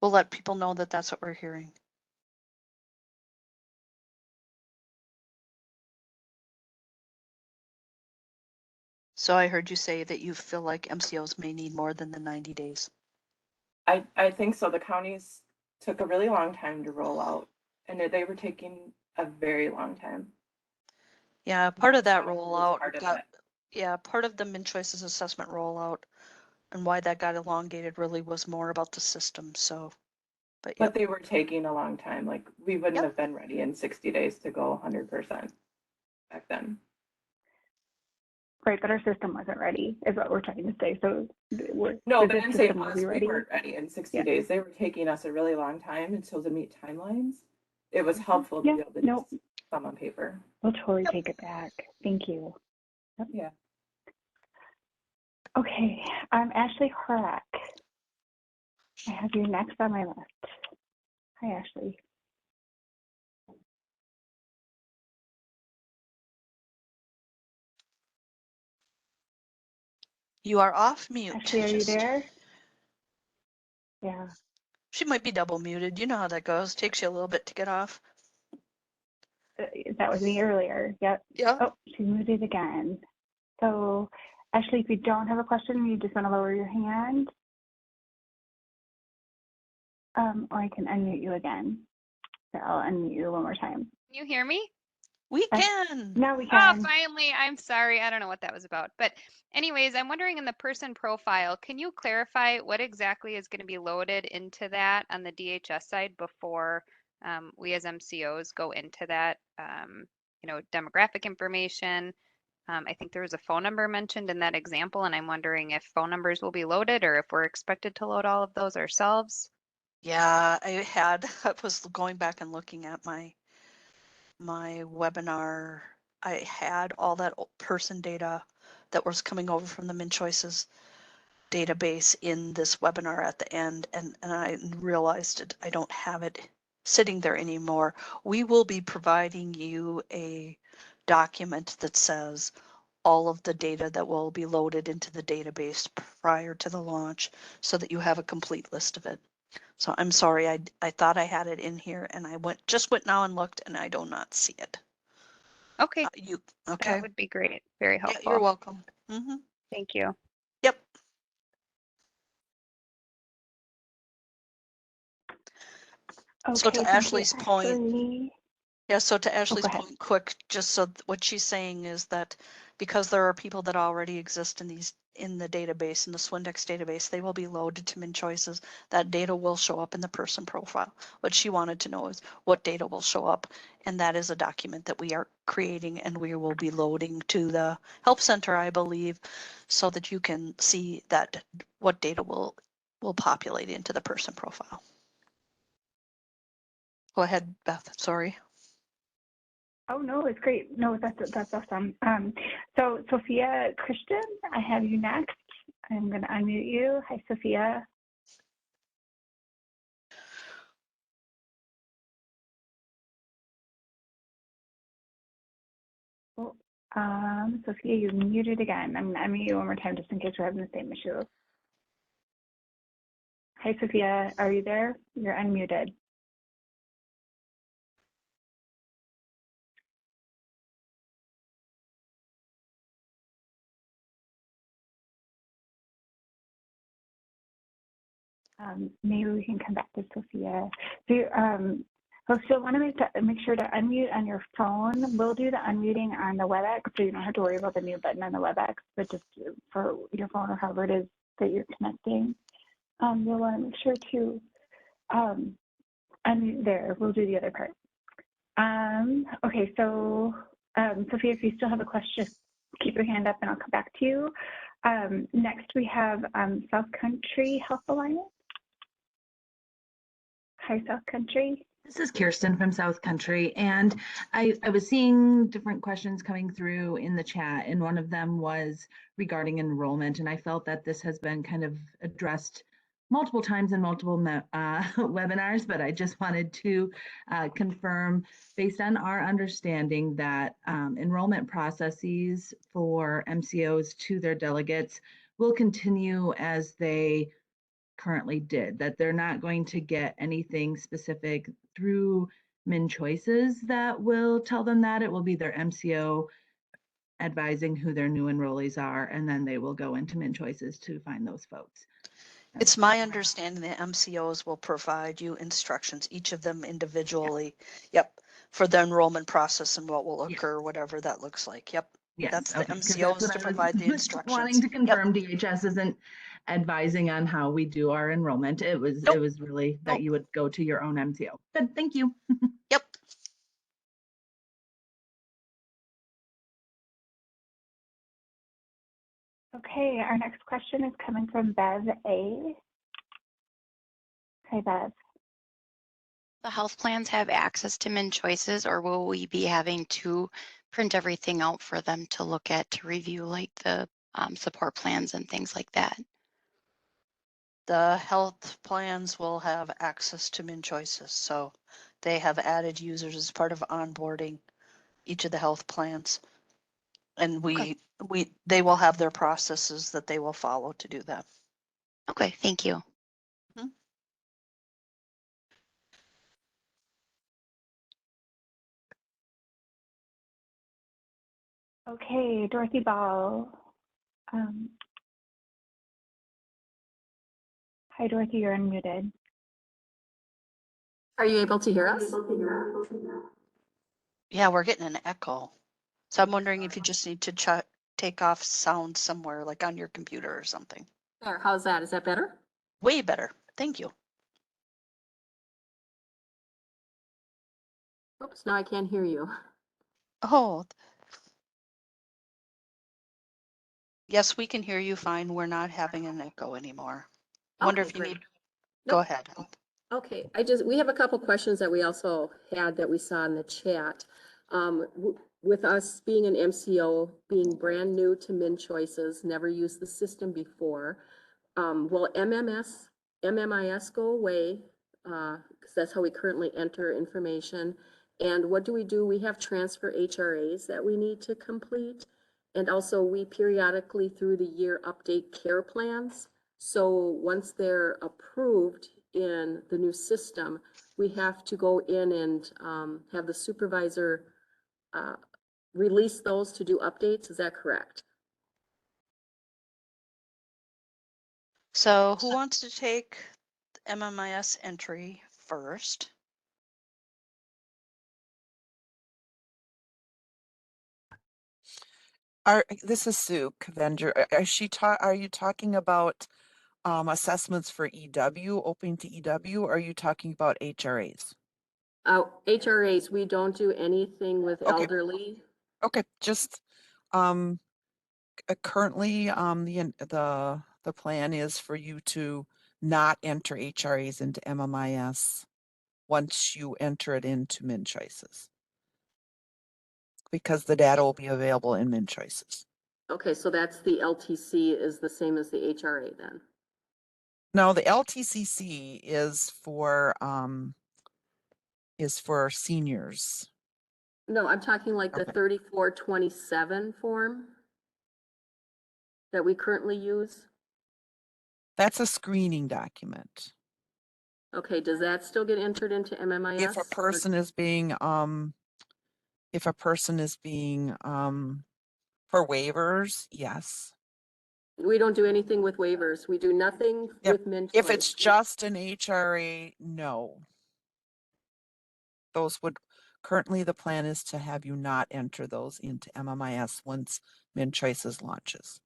we'll let people know that that's what we're hearing. So I heard you say that you feel like MCOs may need more than the 90 days. I think so. The counties took a really long time to roll out, and they were taking a very long time. Yeah, part of that That was rollout part of got, it. yeah, part of the MnCHOICES assessment rollout and why that got elongated really was more about the system. So, but But yep. they were taking a long time. Like we wouldn't Yep. have been ready in 60 days to go 100% back then. Right, but our system wasn't ready, is what we're trying to say. So No, but this I'm saying system will us, be we ready. weren't ready in 60 Yeah. days. They were taking us a really long time until to meet timelines. It was helpful to Yeah, be able to nope. just some on paper. We'll totally take it back. Thank you. Yep. Yeah. Okay, Ashley Horak. I have you next on my list. Hi, Ashley. You are off mute. Ashley, are you there? Yeah. She might be double muted. You know how that goes. Takes you a little bit to get off. That was me earlier. Yep. Yeah. Oh, she muted again. So, Ashley, if you don't have a question, you just want to lower your hand. Or I can unmute you again. So I'll unmute you one more time. Can you hear me? We can. Now we Oh, can. finally. I'm sorry. I don't know what that was about. But anyways, I'm wondering in the person profile, can you clarify what exactly is going to be loaded into that on the DHS side before we as MCOs go into that, demographic information? I think there was a phone number mentioned in that example, and I'm wondering if phone numbers will be loaded or if we're expected to load all of those ourselves. Yeah, I was going back and looking at my webinar. I had all that person data that was coming over from the MnCHOICES database in this webinar at the end, and I realized I don't have it sitting there anymore. We will be providing you a document that says all of the data that will be loaded into the database prior to the launch so that you have a complete list of it. So I'm sorry, I thought I had it in here and I just went now and looked and I do not see it. Okay, Okay? that would be great. Very Yeah, helpful. you're welcome. Mm-hmm. Thank you. Yep. So Okay, to Ashley's point, Ashley. yeah, so to Ashley's go ahead. point, quick, just so what she's saying is that because there are people that already exist in the database, in the Swindex database, they will be loaded to MnCHOICES. That data will show up in the person profile. What she wanted to know is what data will show up, and that is a document that we are creating and we will be loading to the Help Center, I believe, so that you can see that what data will populate into the person profile. Go ahead, Beth, sorry. Oh no, it's great. No, that's awesome. So Sophia Christian, I have you next. I'm going to unmute you. Hi, Sophia. Oh, Sophia, you're muted again. I'm going to unmute you one more time just in case we're having the same issue. Hi, Sophia. Are you there? You're unmuted. Maybe we can come back to Sophia. So you'll want to make sure to unmute on your phone. We'll do the unmuting on the WebEx, so you don't have to worry about the mute button on the WebEx, but just for your phone or however it is that you're connecting, you'll want to make sure to unmute there. We'll do the other part. Okay, so Sophia, if you still have a question, keep your hand up and I'll come back to you. Next, we have South Country Health Alliance. Hi, South Country. This is Kirsten from South Country, and I was seeing different questions coming through in the chat, and one of them was regarding enrollment, and I felt that this has been kind of addressed multiple times in multiple webinars, but I just wanted to confirm, based on our understanding, that enrollment processes for MCOs to their delegates will continue as they currently did, that they're not going to get anything specific through MnCHOICES that will tell them that. It will be their MCO advising who their new enrollees are, and then they will go into MnCHOICES to find those folks. It's my understanding that MCOs will provide you instructions, each of them individually. Yep, for the enrollment process and what will occur, whatever that looks like. Yep. Yes, That's the okay, 'cause MCOs what to I provide the was instructions. wanting to Yep. confirm, DHS isn't advising on how we do our enrollment. It was Nope. really that Nope. you would go to your own MCO. Good, thank you. Yep. Okay, our next question is coming from Bev A. Hi, Bev. The health plans have access to MnCHOICES, or will we be having to print everything out for them to look at to review, like the support plans and things like that? The health plans will have access to MnCHOICES, so they have added users as part of onboarding each of the health plans. And they will have their processes that they will follow to do that. Okay, thank you. Mhm. Okay, Dorothy Ball. Hi, Dorothy, you're unmuted. Are you able to hear us? Yeah, we're getting an echo. So I'm wondering if you just need to take off sound somewhere, like on your computer or something. There, how's that? Is that better? Way better. Thank you. Oops, now I can't hear you. Oh. Yes, we can hear you fine. We're not having an echo anymore. I wonder Okay, if you great. need, go Nope. ahead. Okay, we have a couple questions that we also had that we saw in the chat. With us being an MCO, being brand new to MnCHOICES, never used the system before, will MMIS go away? Because that's how we currently enter information. And what do? We have transfer HRAs that we need to complete. And also we periodically through the year update care plans. So once they're approved in the new system, we have to go in and have the supervisor release those to do updates. Is that correct? So who wants to take the MMIS entry first? This is Sue Cavenger. Are you talking about assessments for EW, open to EW, or are you talking about HRAs? HRAs, we don't do anything with elderly. Okay, just currently the plan is for you to not enter HRAs into MMIS once you enter it into MnCHOICES, because the data will be available in MnCHOICES. Okay, so that's the LTC is the same as the HRA then? No, the LTCC is for seniors. No, I'm talking like the 3427 form that we currently use. That's a screening document. Okay, does that still get entered into MMIS? If a person is being for waivers, yes. We don't do anything with waivers. We do nothing with MnCHOICE. If it's just an HRA, no. Currently the plan is to have you not enter those into MMIS once MnCHOICES launches.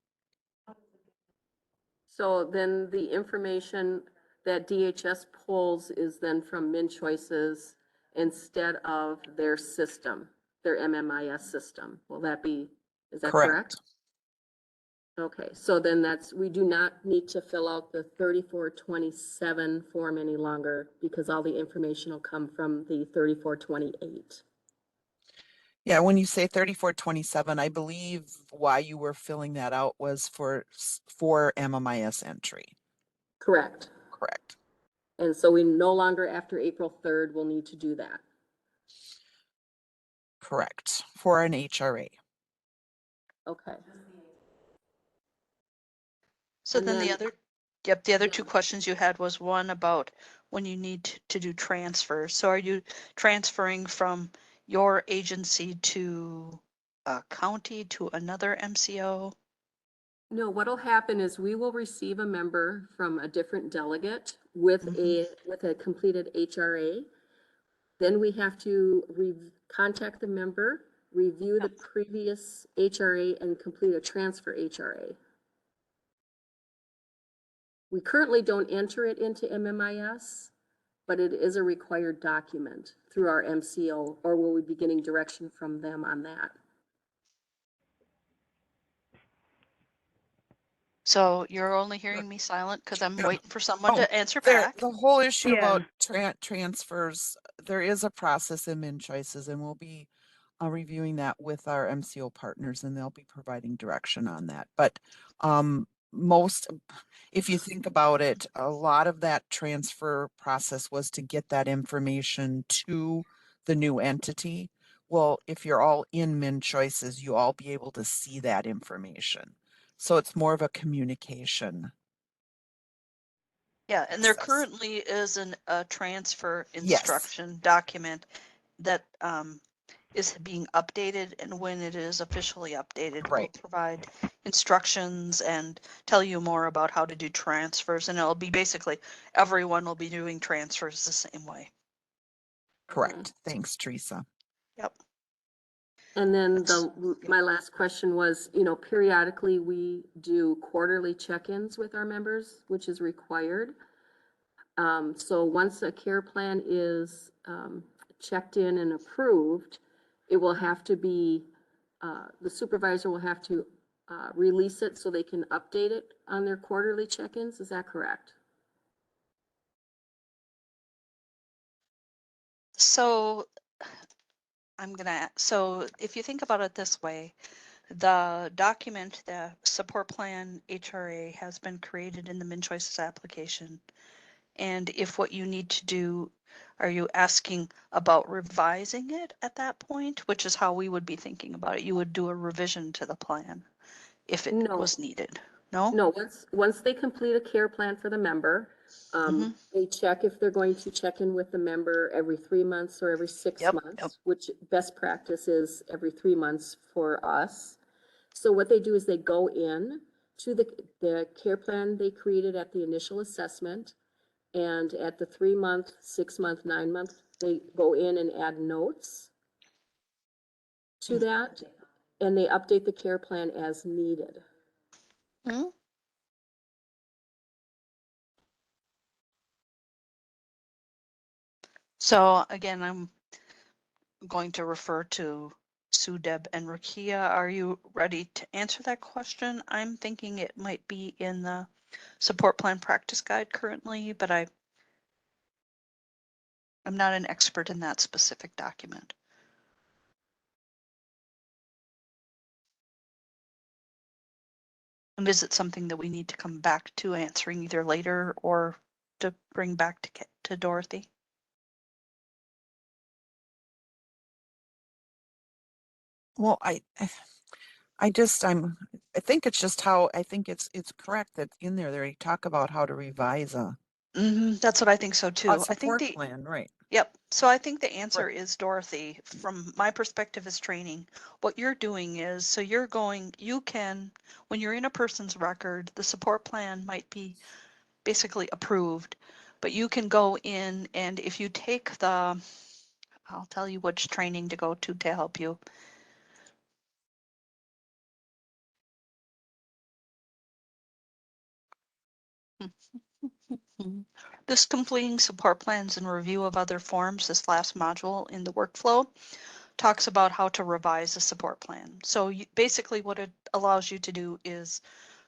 So then the information that DHS pulls is then from MnCHOICES instead of their system, their MMIS system. Will that be, is that correct? Okay, so then we do not need to fill out the 3427 form any longer because all the information will come from the 3428. Yeah, when you say 3427, I believe why you were filling that out was for MMIS entry. Correct. Correct. And so we no longer after April 3rd will need to do that. Correct. For an HRA. Okay. So then the other two questions you had was one about when you need to do transfers. So are you transferring from your agency to a county to another MCO? No, what'll happen is we will receive a member from a different delegate with a completed HRA. Then we have to contact the member, review the previous HRA, and complete a transfer HRA. We currently don't enter it into MMIS, but it is a required document through our MCO, or will we be getting direction from them on that? So you're only hearing me silent because I'm Yeah. waiting for someone Oh, to answer there, back. the whole issue Yeah. about transfers, there is a process in MnCHOICES, and we'll be reviewing that with our MCO partners, and they'll be providing direction on that. But if you think about it, a lot of that transfer process was to get that information to the new entity. Well, if you're all in MnCHOICES, you all be able to see that information. So it's more of a communication. Yeah, and there process. currently is a transfer Yes. instruction document that is being updated, and when it is officially updated, we'll Right. provide instructions and tell you more about how to do transfers, and it'll be basically everyone will be doing transfers the same way. Correct. Thanks, Teresa. Yep. And then That's- my last question was, periodically we do quarterly check-ins with our members, which is required. So once a care plan is checked in and approved, it will have to be, the supervisor will have to release it so they can update it on their quarterly check-ins. Is that correct? So so if you think about it this way, the document, the support plan HRA, has been created in the MnCHOICES application. And if what you need to do, are you asking about revising it at that point, which is how we would be thinking about it? You would do a revision to the plan if it No. was needed. No? No, once they complete a care plan for the member, they check if they're going to check in with the member every 3 months or every 6 Yep, months, which best practice is every 3 months for us. So what they do is they go in to the care plan they created at the initial assessment, and at the 3 month, 6 month, 9 month, they go in and add notes to that, and they update the care plan as needed. Hmm? So again, I'm going to refer to Sue, Deb, and Rakia. Are you ready to answer that question? I'm thinking it might be in the support plan practice guide currently, but I'm not an expert in that specific document. And is it something that we need to come back to answering either later or to bring back to Dorothy? Well, I think it's just how I think it's correct that in there they talk about how to revise a That's what I think so too. I think support plan, right? Yep. So I think the answer is Dorothy. From my perspective as training, what you're doing is, so you can, when you're in a person's record, the support plan might be basically approved, but you can go in and if you take I'll tell you which training to go to help you. This completing support plans and review of other forms, this last module in the workflow, talks about how to revise a support plan. So basically what it allows you to do is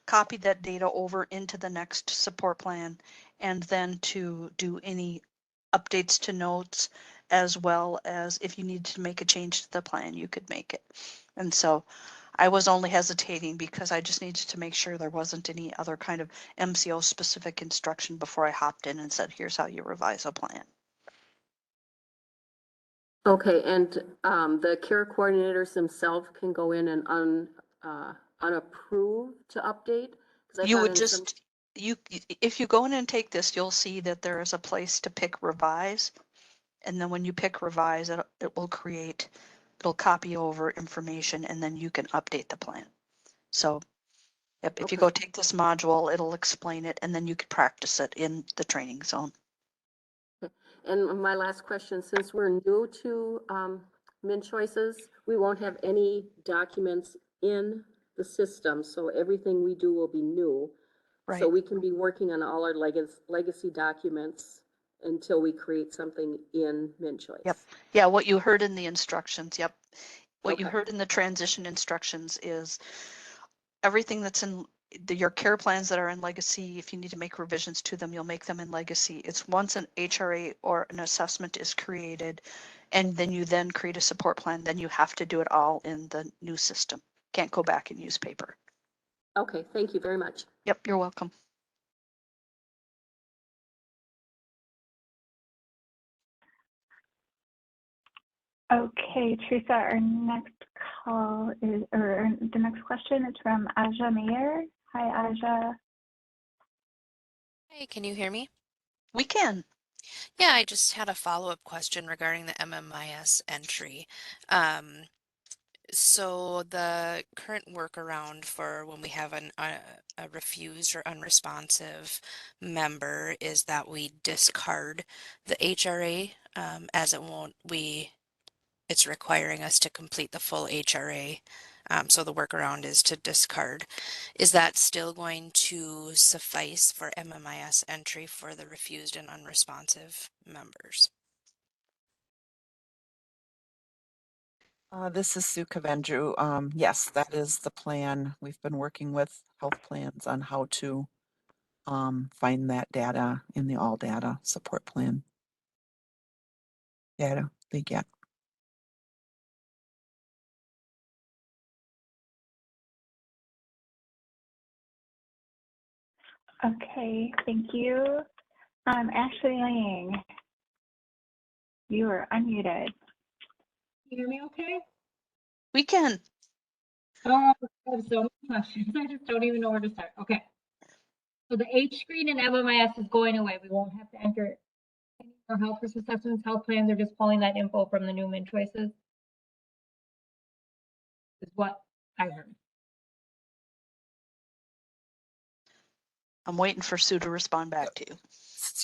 copy that data over into the next support plan and then to do any updates to notes, as well as if you need to make a change to the plan, you could make it. And so I was only hesitating because I just needed to make sure there wasn't any other kind of MCO specific instruction before I hopped in and said, here's how you revise a plan. Okay, and the care coordinators themselves can go in and unapprove to update? 'Cause I You thought would in some- just, if you go in and take this, you'll see that there is a place to pick revise. And then when you pick revise, it will create it'll copy over information and then you can update the plan. So yep, if you go take this module, it'll explain it and then you can practice it in the training zone. And my last question, since we're new to MnCHOICES, we won't have any documents in the system, so everything we do will be new. Right. So we can be working on all our legacy documents until we create something in MnCHOICE. Yep. Yeah, what you heard in the instructions, yep. What you Okay. heard in the transition instructions is everything that's in your care plans that are in legacy. If you need to make revisions to them, you'll make them in legacy. It's once an HRA or an assessment is created and then you then create a support plan, then you have to do it all in the new system. Can't go back and use paper. Okay, thank you very much. Yep, you're welcome. Okay, Teresa, our next call is, or the next question is from Aja Mayer. Hi, Aja. Hey, can you hear me? We can. Yeah, I just had a follow-up question regarding the MMIS entry. So the current workaround for when we have a refused or unresponsive member is that we discard the HRA, as it won't, it's requiring us to complete the full HRA. So the workaround is to discard. Is that still going to suffice for MMIS entry for the refused and unresponsive members? This is Sue Kavendru. Yes, that is the plan. We've been working with health plans on how to find that data in the all data support plan. Data they get. Okay, thank you. Ashley Lang, you are unmuted. You hear me okay? We can. Oh, I have so many questions. I just don't even know where to start. Okay. So the H screen and MMIS is going away. We won't have to enter any more health risk assessments. Health plans are just pulling that info from the new MnCHOICES. Is what I heard. I'm waiting for Sue to respond back to you.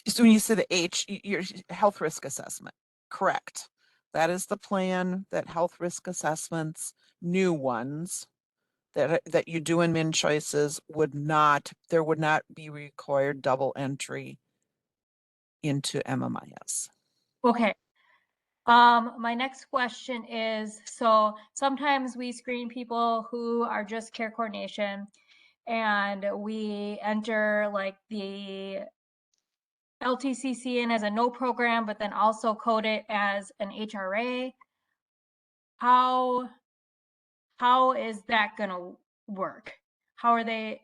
So when you say the H, your health risk assessment, correct. That is the plan that health risk assessments, new ones that you do in MnCHOICES there would not be required double entry into MMIS. Okay. My next question is, so sometimes we screen people who are just care coordination and we enter like the LTCC in as a no program, but then also code it as an HRA. How is that gonna work? How are they?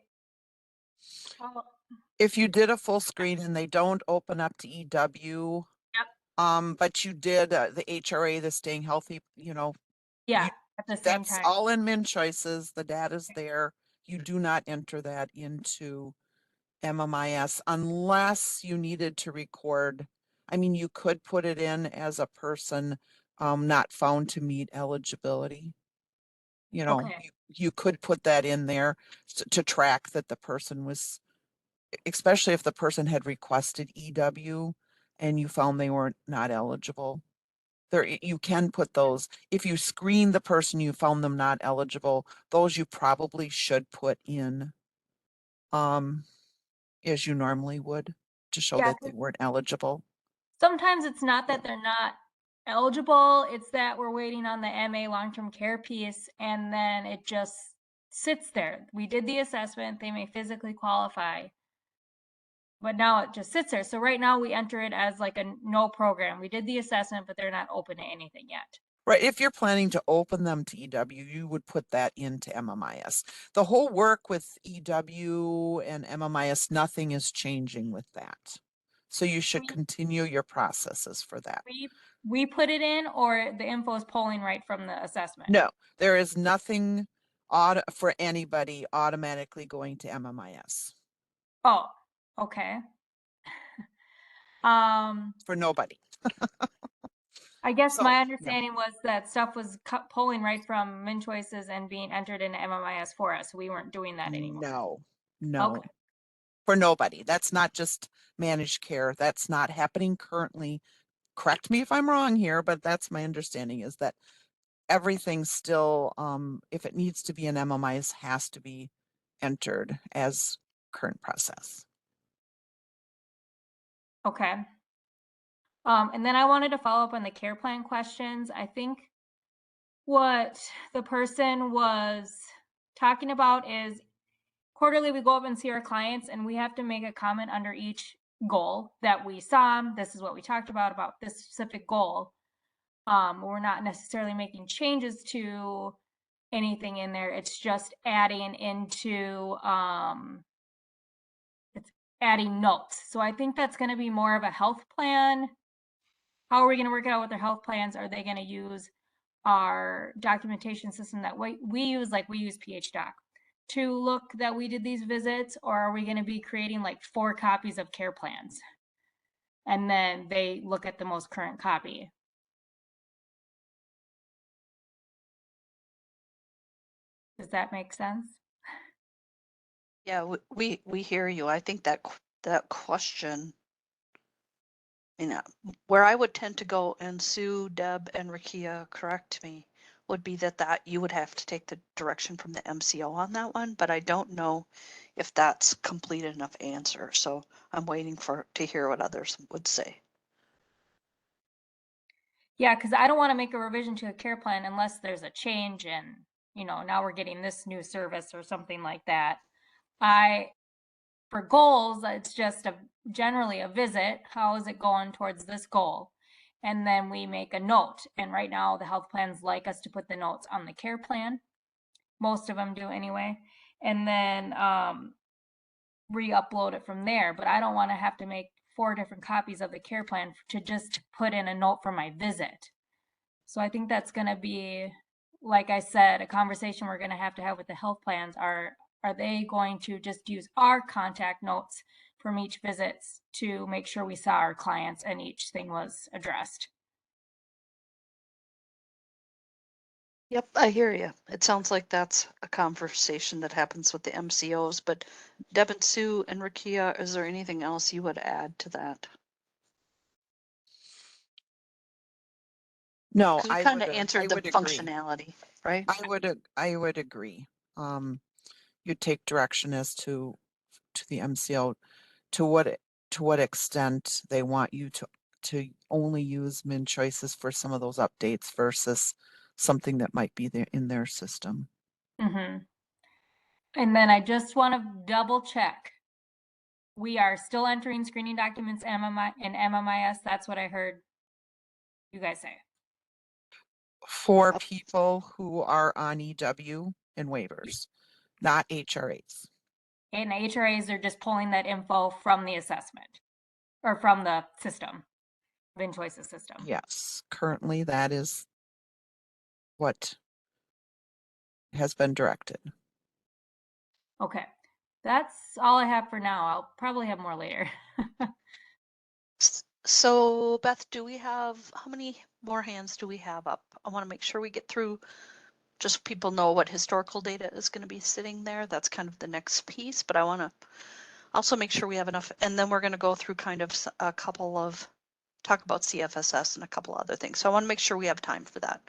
If you did a full screen and they don't open up to EW, yep. But you did the HRA, the staying healthy, Yeah, at the same that's time. all in MnCHOICES. The data's there. You do not enter that into MMIS unless you needed to record. I mean, you could put it in as a person not found to meet eligibility. Okay. You could put that in there to track that the person was, especially if the person had requested EW and you found they were not eligible. There, you can put those. If you screen the person, you found them not eligible, those you probably should put in as you normally would to show that they weren't eligible. Sometimes it's not that they're not eligible, it's that we're waiting on the MA long-term care piece and then it just sits there. We did the assessment, they may physically qualify, but now it just sits there. So right now we enter it as like a no program. We did the assessment, but they're not open to anything yet. Right. If you're planning to open them to EW, you would put that into MMIS. The whole work with EW and MMIS, nothing is changing with that. So you should continue your processes for that. We put it in, or the info is pulling right from the assessment? No, there is nothing for anybody automatically going to MMIS. Oh, okay. For nobody. I guess So, my yeah. understanding was that stuff was pulling right from MnCHOICES and being entered into MMIS for us. We weren't doing that anymore. No, no, Okay. for nobody. That's not just managed care. That's not happening currently. Correct me if I'm wrong here, but that's my understanding is that everything still, if it needs to be an MMIS, has to be entered as current process. Okay. And then I wanted to follow up on the care plan questions. I think what the person was talking about is quarterly we go up and see our clients and we have to make a comment under each goal that we saw. This is what we talked about this specific goal. We're not necessarily making changes to anything in there. It's just adding into it's adding notes. So I think that's going to be more of a health plan. How are we going to work it out with their health plans? Are they going to use our documentation system that we use, like we use PHDoc, to look that we did these visits, or are we going to be creating like 4 copies of care plans? And then they look at the most current copy. Does that make sense? Yeah, we hear you. I think that that question, you know, where I would tend to go, and Sue, Deb, and Rakia correct me, would be that you would have to take the direction from the MCO on that one, but I don't know if that's complete enough answer. So I'm waiting to hear what others would say. Yeah, because I don't want to make a revision to a care plan unless there's a change in, you know, now we're getting this new service or something like that. For goals, it's just generally a visit. How is it going towards this goal? And then we make a note. And right now the health plans like us to put the notes on the care plan. Most of them do anyway. And then re-upload it from there. But I don't want to have to make 4 different copies of the care plan to just put in a note for my visit. So I think that's going to be, like I said, a conversation we're going to have with the health plans. Are they going to just use our contact notes from each visits to make sure we saw our clients and each thing was addressed? Yep, I hear you. It sounds like that's a conversation that happens with the MCOs, but Deb and Sue and Rakia, is there anything else you would add to that? No, Because we I kind of would answered the agree. functionality, right? I would agree. You take direction as to the MCO to what extent they want you to only use MnCHOICES for some of those updates versus something that might be there in their system. Mm-hmm. And then I just want to double check. We are still entering screening documents in MMIS. That's what I heard you guys say. For people who are on EW and waivers, not HRAs. And HRAs are just pulling that info from the assessment or from the system, MnCHOICES system. Yes, currently that is what has been directed. Okay, that's all I have for now. I'll probably have more later. So Beth, how many more hands do we have up? I want to make sure we get through, just so people know what historical data is going to be sitting there. That's kind of the next piece, but I want to also make sure we have enough, and then we're going to go through kind of talk about CFSS and a couple other things. So I want to make sure we have time for that.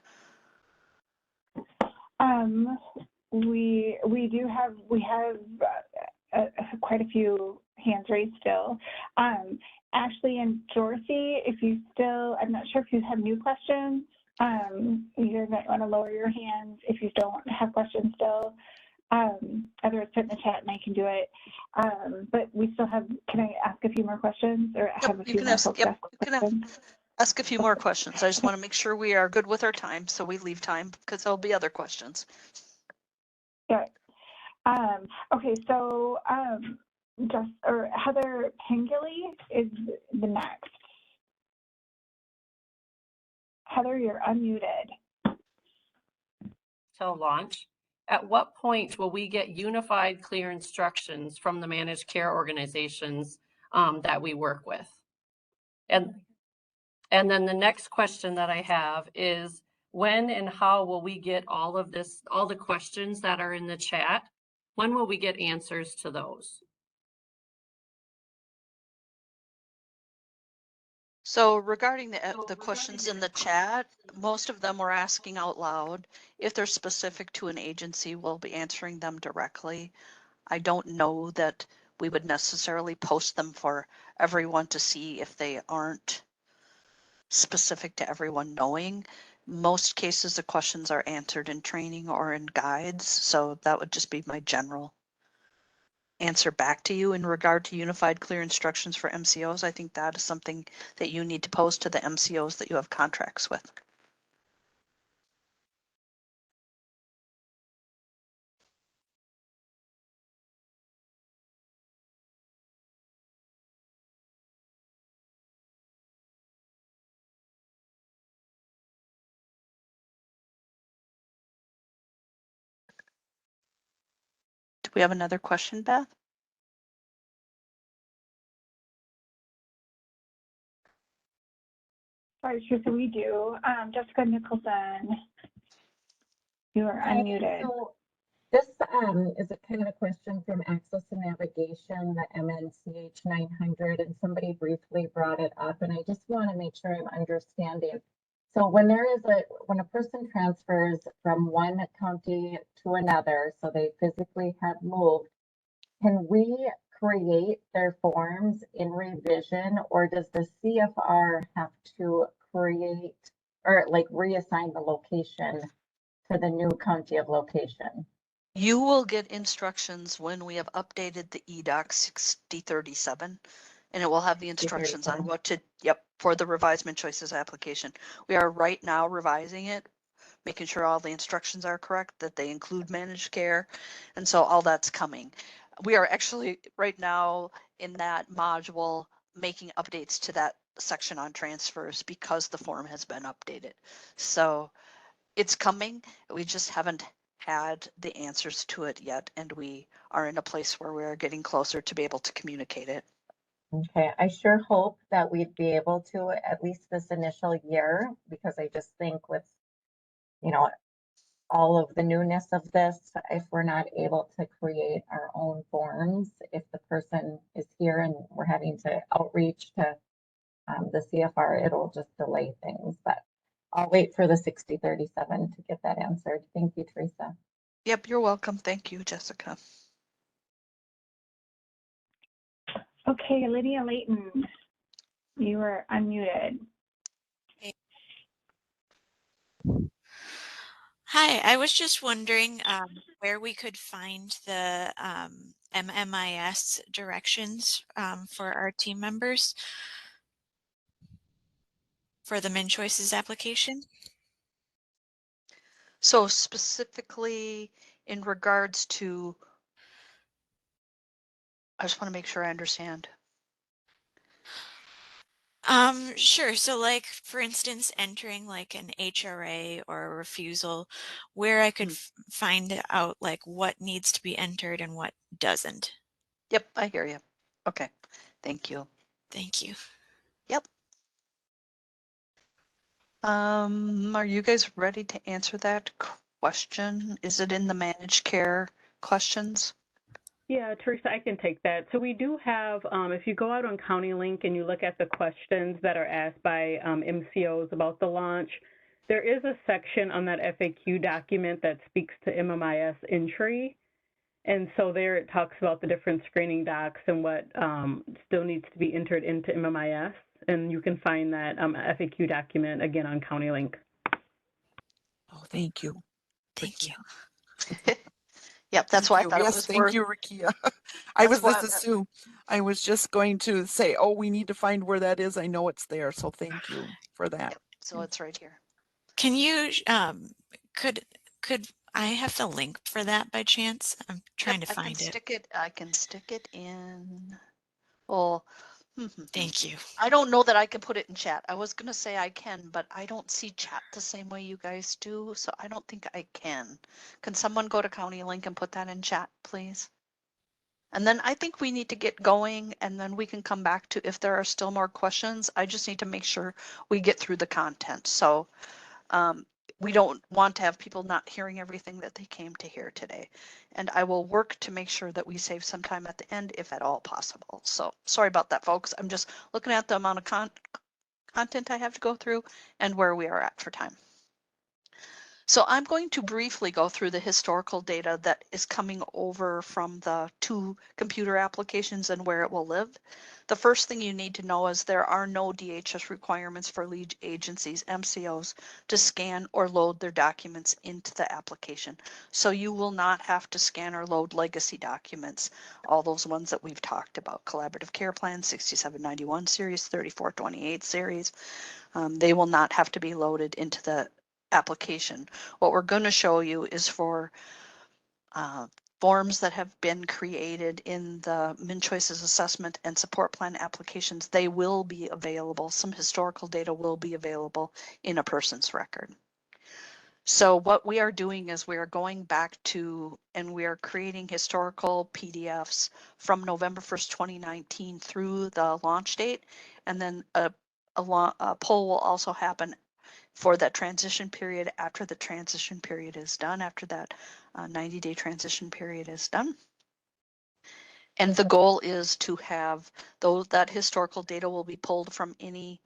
We have quite a few hands raised still. Ashley and Dorothy, I'm not sure if you have new questions. You might want to lower your hands if you don't have questions still. Otherwise, put in the chat and I can do it. But we still have. Can I ask a few more questions, or have a few more folks ask questions? Ask a few more questions. I just want to make sure we are good with our time, so we leave time because there'll be other questions. Yeah. Okay, so Heather Pengilly is the next. Heather, you're unmuted. Till launch. At what point will we get unified, clear instructions from the managed care organizations that we work with? And And then the next question that I have is, when and how will we get all of this, all the questions that are in the chat? When will we get answers to those? So regarding the questions in the chat, most of them were asking out loud. If they're specific to an agency, we'll be answering them directly. I don't know that we would necessarily post them for everyone to see if they aren't specific to everyone knowing. Most cases, the questions are answered in training or in guides, so that would just be my general answer back to you in regard to unified clear instructions for MCOs. I think that is something that you need to post to the MCOs that you have contracts with. Do we have another question, Beth? Sorry, Teresa, we do. Jessica Nicholson, you are Hi, unmuted. so this is a kind of a question from Access and Navigation, the MnCH 900, and somebody briefly brought it up, and I just want to make sure I'm understanding. So when when a person transfers from one county to another, so they physically have moved, can we create their forms in revision, or does the CFR have to create or like reassign the location to the new county of location? You will get instructions when we have updated the EDOC 6037, and it will have the instructions on what to, for the revised MnCHOICES application. We are right now revising it, making sure all the instructions are correct, that they include managed care, and so all that's coming. We are actually right now in that module making updates to that section on transfers because the form has been updated. So it's coming. We just haven't had the answers to it yet, and we are in a place where we're getting closer to be able to communicate it. Okay, I sure hope that we'd be able to at least this initial year, because I just think with, you know, all of the newness of this, if we're not able to create our own forms, if the person is here and we're having to outreach to the CFR, it'll just delay things, but I'll wait for the 6037 to get that answered. Thank you, Teresa. Yep, you're welcome. Thank you, Jessica. Okay, Lydia Layton, you are unmuted. Hi, I was just wondering where we could find the MMIS directions for our team members for the MnCHOICES application. So specifically in regards to, I just want to make sure I understand. Sure. So like, for instance, entering like an HRA or a refusal, where I could find out like what needs to be entered and what doesn't. Yep, I hear you. Okay, thank you. Thank you. Yep. Are you guys ready to answer that question? Is it in the managed care questions? Yeah, Teresa, I can take that. So we do have, if you go out on County Link and you look at the questions that are asked by MCOs about the launch, there is a section on that FAQ document that speaks to MMIS entry. And so there it talks about the different screening docs and what still needs to be entered into MMIS. And you can find that FAQ document again on County Link. Oh, thank you. Thank you. Yep, that's why I thought it was thank worth. you, Rakia. I was this assume. I was just going to say, oh, we need to find where that is. I know it's there, so thank you for that. Yep, so it's right here. Can you could I have the link for that by chance? I'm trying to find it. I can stick it in. Well, Thank you. I don't know that I can put it in chat. I was gonna say I can, but I don't see chat the same way you guys do, so I don't think I can. Can someone go to County Link and put that in chat, please? And then I think we need to get going, and then we can come back to if there are still more questions. I just need to make sure we get through the content. So we don't want to have people not hearing everything that they came to hear today. And I will work to make sure that we save some time at the end if at all possible. So sorry about that, folks. I'm just looking at the amount of content I have to go through and where we are at for time. So I'm going to briefly go through the historical data that is coming over from the 2 computer applications and where it will live. The first thing you need to know is there are no DHS requirements for lead agencies, MCOs, to scan or load their documents into the application. So you will not have to scan or load legacy documents, all those ones that we've talked about, Collaborative Care Plan, 6791 series, 3428 series. They will not have to be loaded into the application. What we're going to show you is for forms that have been created in the MnCHOICES assessment and support plan applications. They will be available. Some historical data will be available in a person's record. So what we are doing is we are going back to and we are creating historical PDFs from November 1st, 2019 through the launch date. And then a poll will also happen for that transition period after the transition period is done, after that 90-day transition period is done. And the goal is to have that historical data will be pulled from any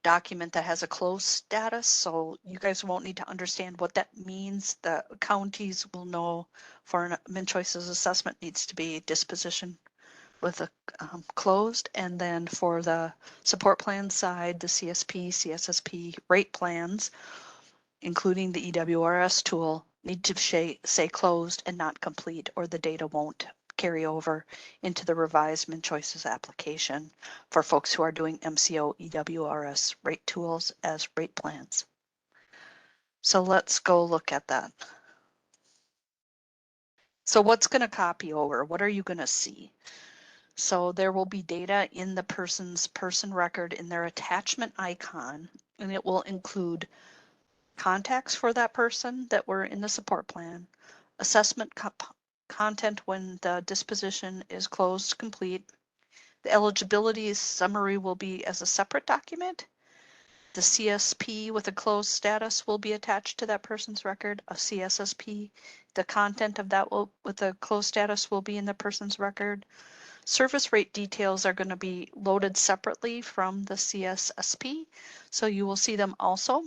document that has a closed status. So you guys won't need to understand what that means. The counties will know for an MnCHOICES assessment needs to be disposition with a closed, and then for the support plan side, the CSP, CSSP rate plans, including the EWRS tool, need to say closed and not complete, or the data won't carry over into the revised MnCHOICES application for folks who are doing MCO EWRS rate tools as rate plans. So let's go look at that. So what's going to copy over? What are you going to see? So there will be data in the person's person record in their attachment icon, and it will include contacts for that person that were in the support plan, assessment content when the disposition is closed complete. The eligibility summary will be as a separate document. The CSP with a closed status will be attached to that person's record, a CSSP. The content of that with a closed status will be in the person's record. Service rate details are going to be loaded separately from the CSSP, so you will see them also.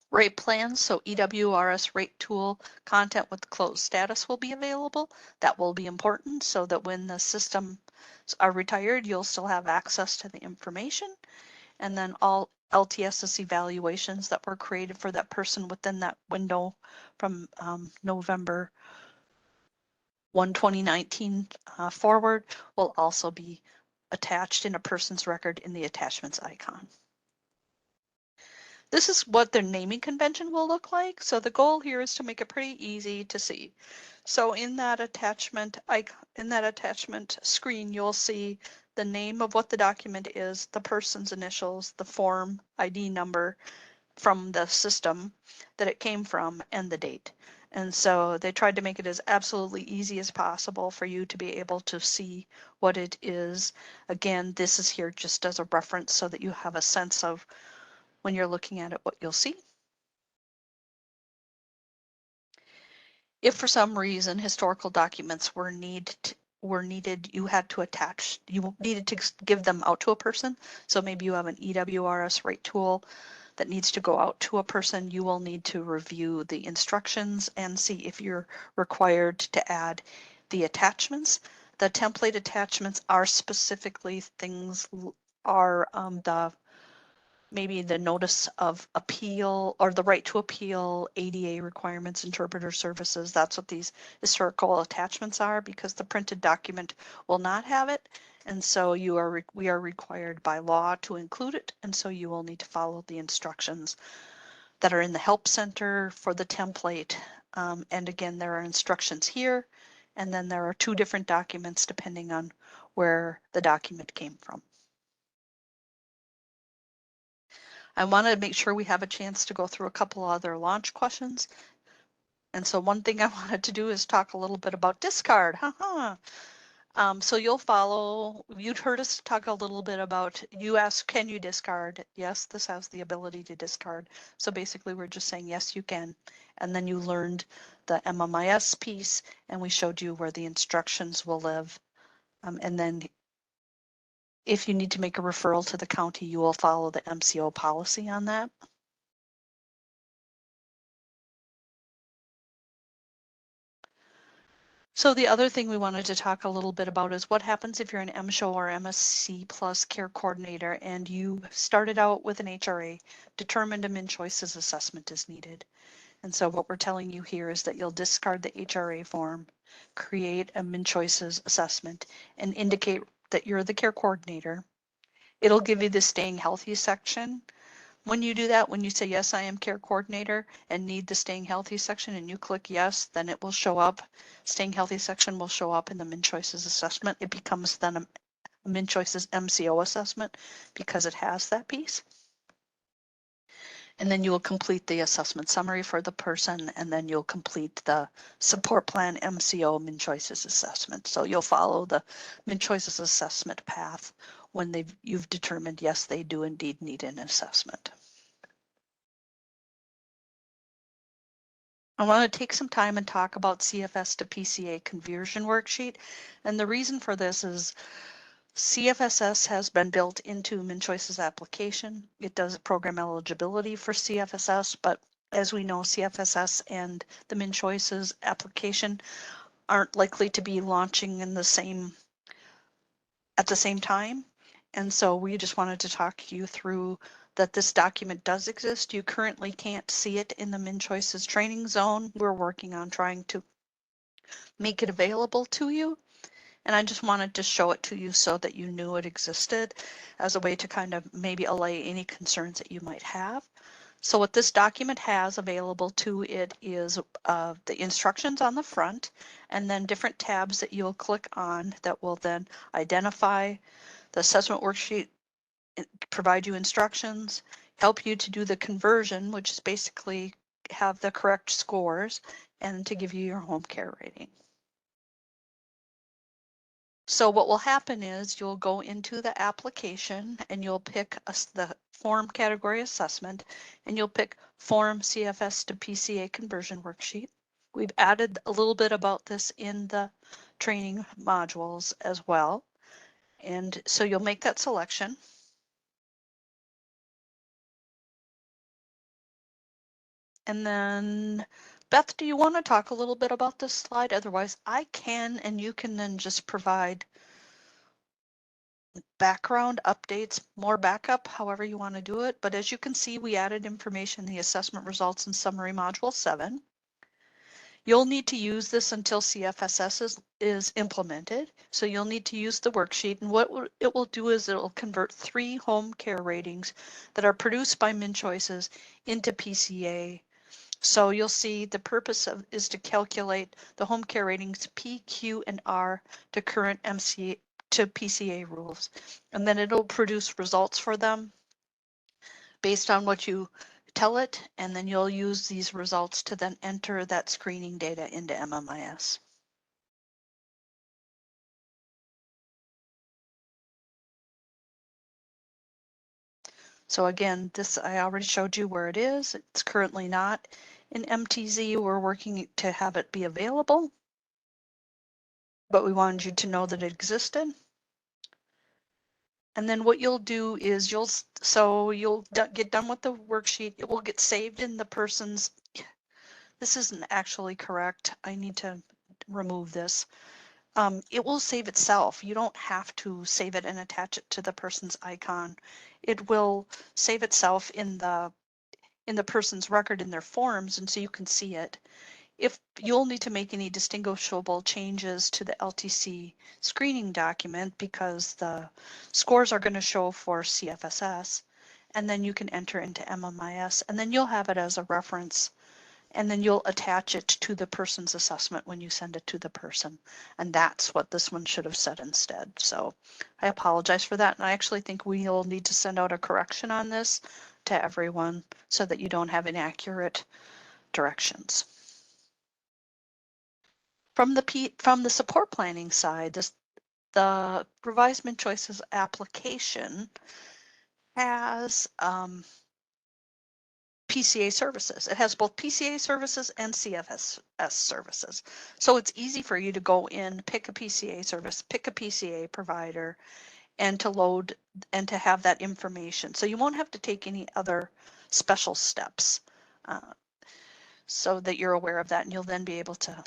Rate plans, so EWRS rate tool content with closed status will be available. That will be important so that when the systems are retired, you'll still have access to the information. And then all LTSS evaluations that were created for that person within that window from November 1, 2019 forward will also be attached in a person's record in the attachments icon. This is what their naming convention will look like. So the goal here is to make it pretty easy to see. So in that attachment screen, you'll see the name of what the document is, the person's initials, the form ID number from the system that it came from, and the date. And so they tried to make it as absolutely easy as possible for you to be able to see what it is. Again, this is here just as a reference so that you have a sense of when you're looking at it, what you'll see. If for some reason historical documents were needed, you had to attach, you needed to give them out to a person. So maybe you have an EWRS rate tool that needs to go out to a person. You will need to review the instructions and see if you're required to add the attachments. The template attachments are specifically things are maybe the notice of appeal or the right to appeal, ADA requirements, interpreter services. That's what these historical attachments are, because the printed document will not have it. And so we are required by law to include it. And so you will need to follow the instructions that are in the help center for the template. And again, there are instructions here. And then there are 2 different documents depending on where the document came from. I want to make sure we have a chance to go through a couple other launch questions. And so one thing I wanted to do is talk a little bit about discard. So you'll follow, you'd heard us talk a little bit about, you asked, can you discard? Yes, this has the ability to discard. So basically we're just saying, yes, you can. And then you learned the MMIS piece and we showed you where the instructions will live. And then if you need to make a referral to the county, you will follow the MCO policy on that. So the other thing we wanted to talk a little bit about is what happens if you're an MSHO or MSC plus care coordinator and you started out with an HRA, determined a MnCHOICES assessment is needed. And so what we're telling you here is that you'll discard the HRA form, create a MnCHOICES assessment, and indicate that you're the care coordinator. It'll give you the staying healthy section. When you do that, when you say, yes, I am care coordinator and need the staying healthy section and you click yes, then it will show up. Staying healthy section will show up in the MnCHOICES assessment. It becomes then a MnCHOICES MCO assessment because it has that piece. And then you will complete the assessment summary for the person and then you'll complete the support plan MCO MnCHOICES assessment. So you'll follow the MnCHOICES assessment path when you've determined, yes, they do indeed need an assessment. I want to take some time and talk about CFS to PCA conversion worksheet. And the reason for this is CFSS has been built into MnCHOICES application. It does program eligibility for CFSS, but as we know, CFSS and the MnCHOICES application aren't likely to be launching at the same time. And so we just wanted to talk you through that this document does exist. You currently can't see it in the MnCHOICES training zone. We're working on trying to make it available to you. And I just wanted to show it to you so that you knew it existed as a way to kind of maybe allay any concerns that you might have. So what this document has available to it is the instructions on the front and then different tabs that you'll click on that will then identify the assessment worksheet, provide you instructions, help you to do the conversion, which is basically have the correct scores and to give you your home care rating. So what will happen is you'll go into the application and you'll pick the form category assessment and you'll pick form CFS to PCA conversion worksheet. We've added a little bit about this in the training modules as well. And so you'll make that selection. And then Beth, do you want to talk a little bit about this slide? Otherwise I can, and you can then just provide background updates, more backup, however you want to do it. But as you can see, we added information in the assessment results in summary module 7. You'll need to use this until CFSS is implemented. So you'll need to use the worksheet, and what it will do is it'll convert 3 home care ratings that are produced by MnCHOICES into PCA. So you'll see the purpose is to calculate the home care ratings P, Q, and R to current MCA to PCA rules. And then it'll produce results for them based on what you tell it. And then you'll use these results to then enter that screening data into MMIS. So again, this I already showed you where it is. It's currently not in MTZ. We're working to have it be available, but we wanted you to know that it existed. And then what you'll do is you'll get done with the worksheet. It will get saved in the person's. This isn't actually correct. I need to remove this. It will save itself. You don't have to save it and attach it to the person's icon. It will save itself in the person's record in their forms, and so you can see it. If you'll need to make any distinguishable changes to the LTC screening document because the scores are going to show for CFSS, and then you can enter into MMIS, and then you'll have it as a reference, and then you'll attach it to the person's assessment when you send it to the person. And that's what this one should have said instead. So I apologize for that. And I actually think we'll need to send out a correction on this to everyone so that you don't have inaccurate directions. From the support planning side, the revised MnCHOICES application has PCA services. It has both PCA services and CFS services. So it's easy for you to go in, pick a PCA service, pick a PCA provider, and to load and to have that information. So you won't have to take any other special steps, so that you're aware of that, and you'll then be able to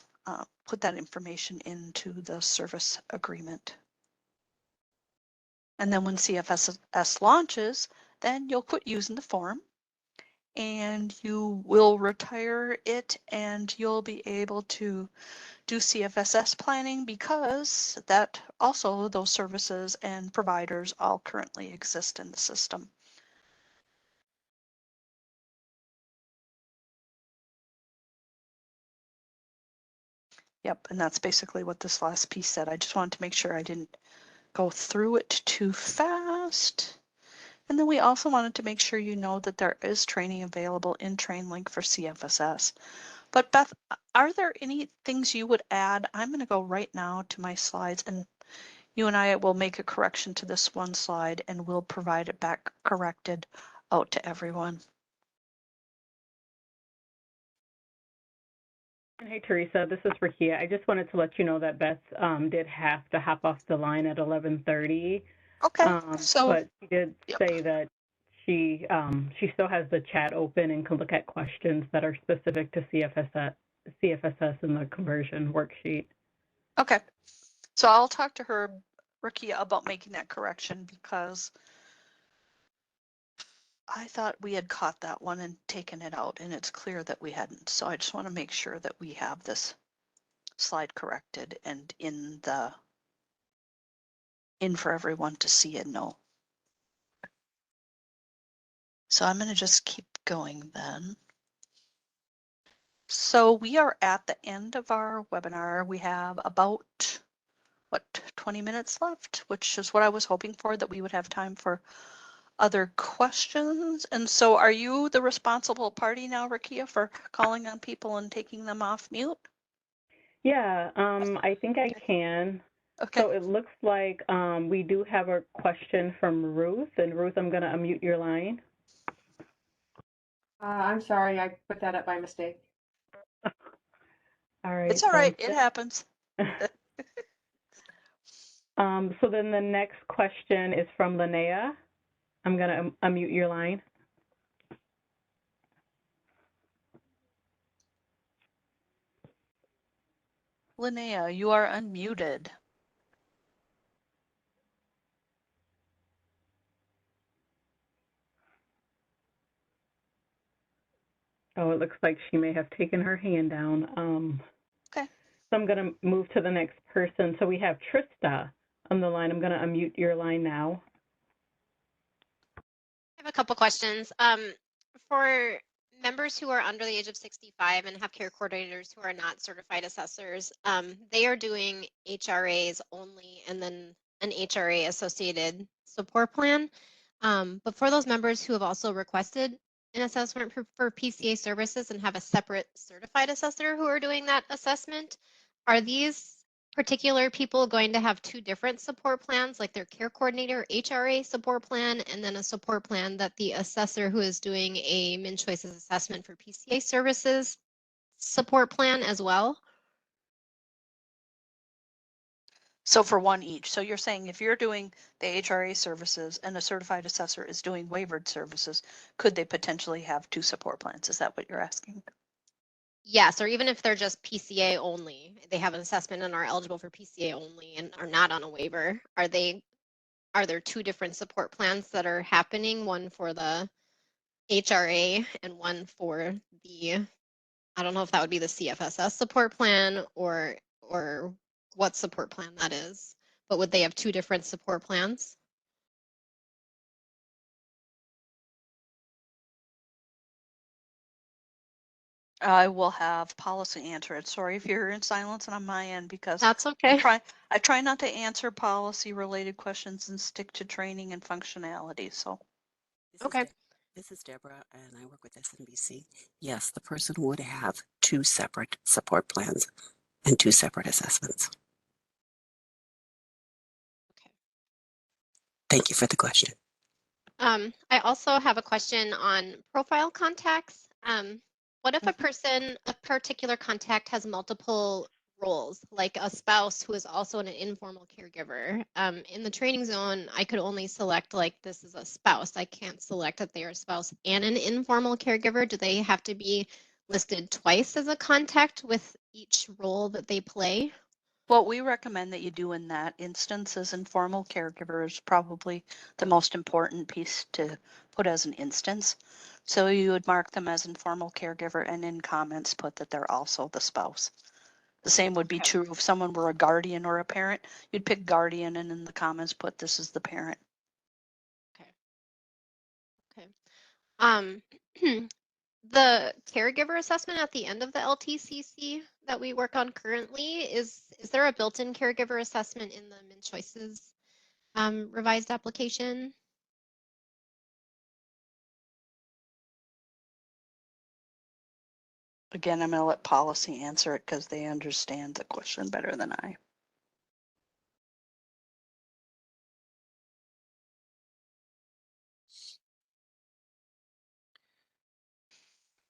put that information into the service agreement. And then when CFS launches, then you'll quit using the form and you will retire it, and you'll be able to do CFSS planning, because that also those services and providers all currently exist in the system. Yep, and that's basically what this last piece said. I just wanted to make sure I didn't go through it too fast. And then we also wanted to make sure you know that there is training available in TrainLink for CFSS. But Beth, are there any things you would add? I'm going to go right now to my slides, and you and I will make a correction to this one slide, and we'll provide it back corrected out to everyone. Hey, Teresa, this is Rakia. I just wanted to let you know that Beth did have to hop off the line at 11:30. Okay, so but she did say that she still has the chat open and can look at questions that are specific to CFSS in the conversion worksheet. Okay, so I'll talk to her, Rakia, about making that correction, because I thought we had caught that one and taken it out, and it's clear that we hadn't. So I just want to make sure that we have this slide corrected and in for everyone to see and know. So I'm going to just keep going then. So we are at the end of our webinar. We have about, what, 20 minutes left, which is what I was hoping for, that we would have time for other questions. And so are you the responsible party now, Rakia, for calling on people and taking them off mute? Yeah, I think I can. Okay. So it looks like we do have a question from Ruth. And Ruth, I'm going to unmute your line. I'm sorry, I put that up by mistake. All right. It's all right. It happens. So then the next question is from Linnea. I'm going to unmute your line. Linnea, you are unmuted. Oh, it looks like she may have taken her hand down. Okay. So I'm going to move to the next person. So we have Trista on the line. I'm going to unmute your line now. I have a couple questions. For members who are under the age of 65 and have care coordinators who are not certified assessors, they are doing HRAs only and then an HRA associated support plan. But for those members who have also requested an assessment for PCA services and have a separate certified assessor who are doing that assessment, are these particular people going to have two different support plans, like their care coordinator HRA support plan, and then a support plan that the assessor who is doing a MnCHOICES assessment for PCA services support plan as well? So for one each. So you're saying if you're doing the HRA services and a certified assessor is doing waivered services, could they potentially have two support plans? Is that what you're asking? Yes, or even if they're just PCA only, they have an assessment and are eligible for PCA only and are not on a waiver, are there two different support plans that are happening, one for the HRA and one for the, I don't know if that would be the CFSS support plan or what support plan that is, but would they have two different support plans? I will have policy answer it. Sorry if you're in silence on my end, because that's okay. I try not to answer policy related questions and stick to training and functionality. So okay. This is Deborah, and I work with SNBC. Yes, the person would have two separate support plans and two separate assessments. Thank you for the question. I also have a question on profile contacts. What if a person, a particular contact has multiple roles, like a spouse who is also an informal caregiver? In the training zone, I could only select like this is a spouse. I can't select that they are a spouse and an informal caregiver. Do they have to be listed twice as a contact with each role that they play? What we recommend that you do in that instance is informal caregiver is probably the most important piece to put as an instance. So you would mark them as informal caregiver and in comments put that they're also the spouse. The same would be true if someone were a guardian or a parent. You'd pick guardian and in the comments put this is the parent. Okay. Um, the caregiver assessment at the end of the LTCC that we work on currently, is there a built-in caregiver assessment in the MnCHOICES revised application? Again, I'm going to let policy answer it because they understand the question better than I.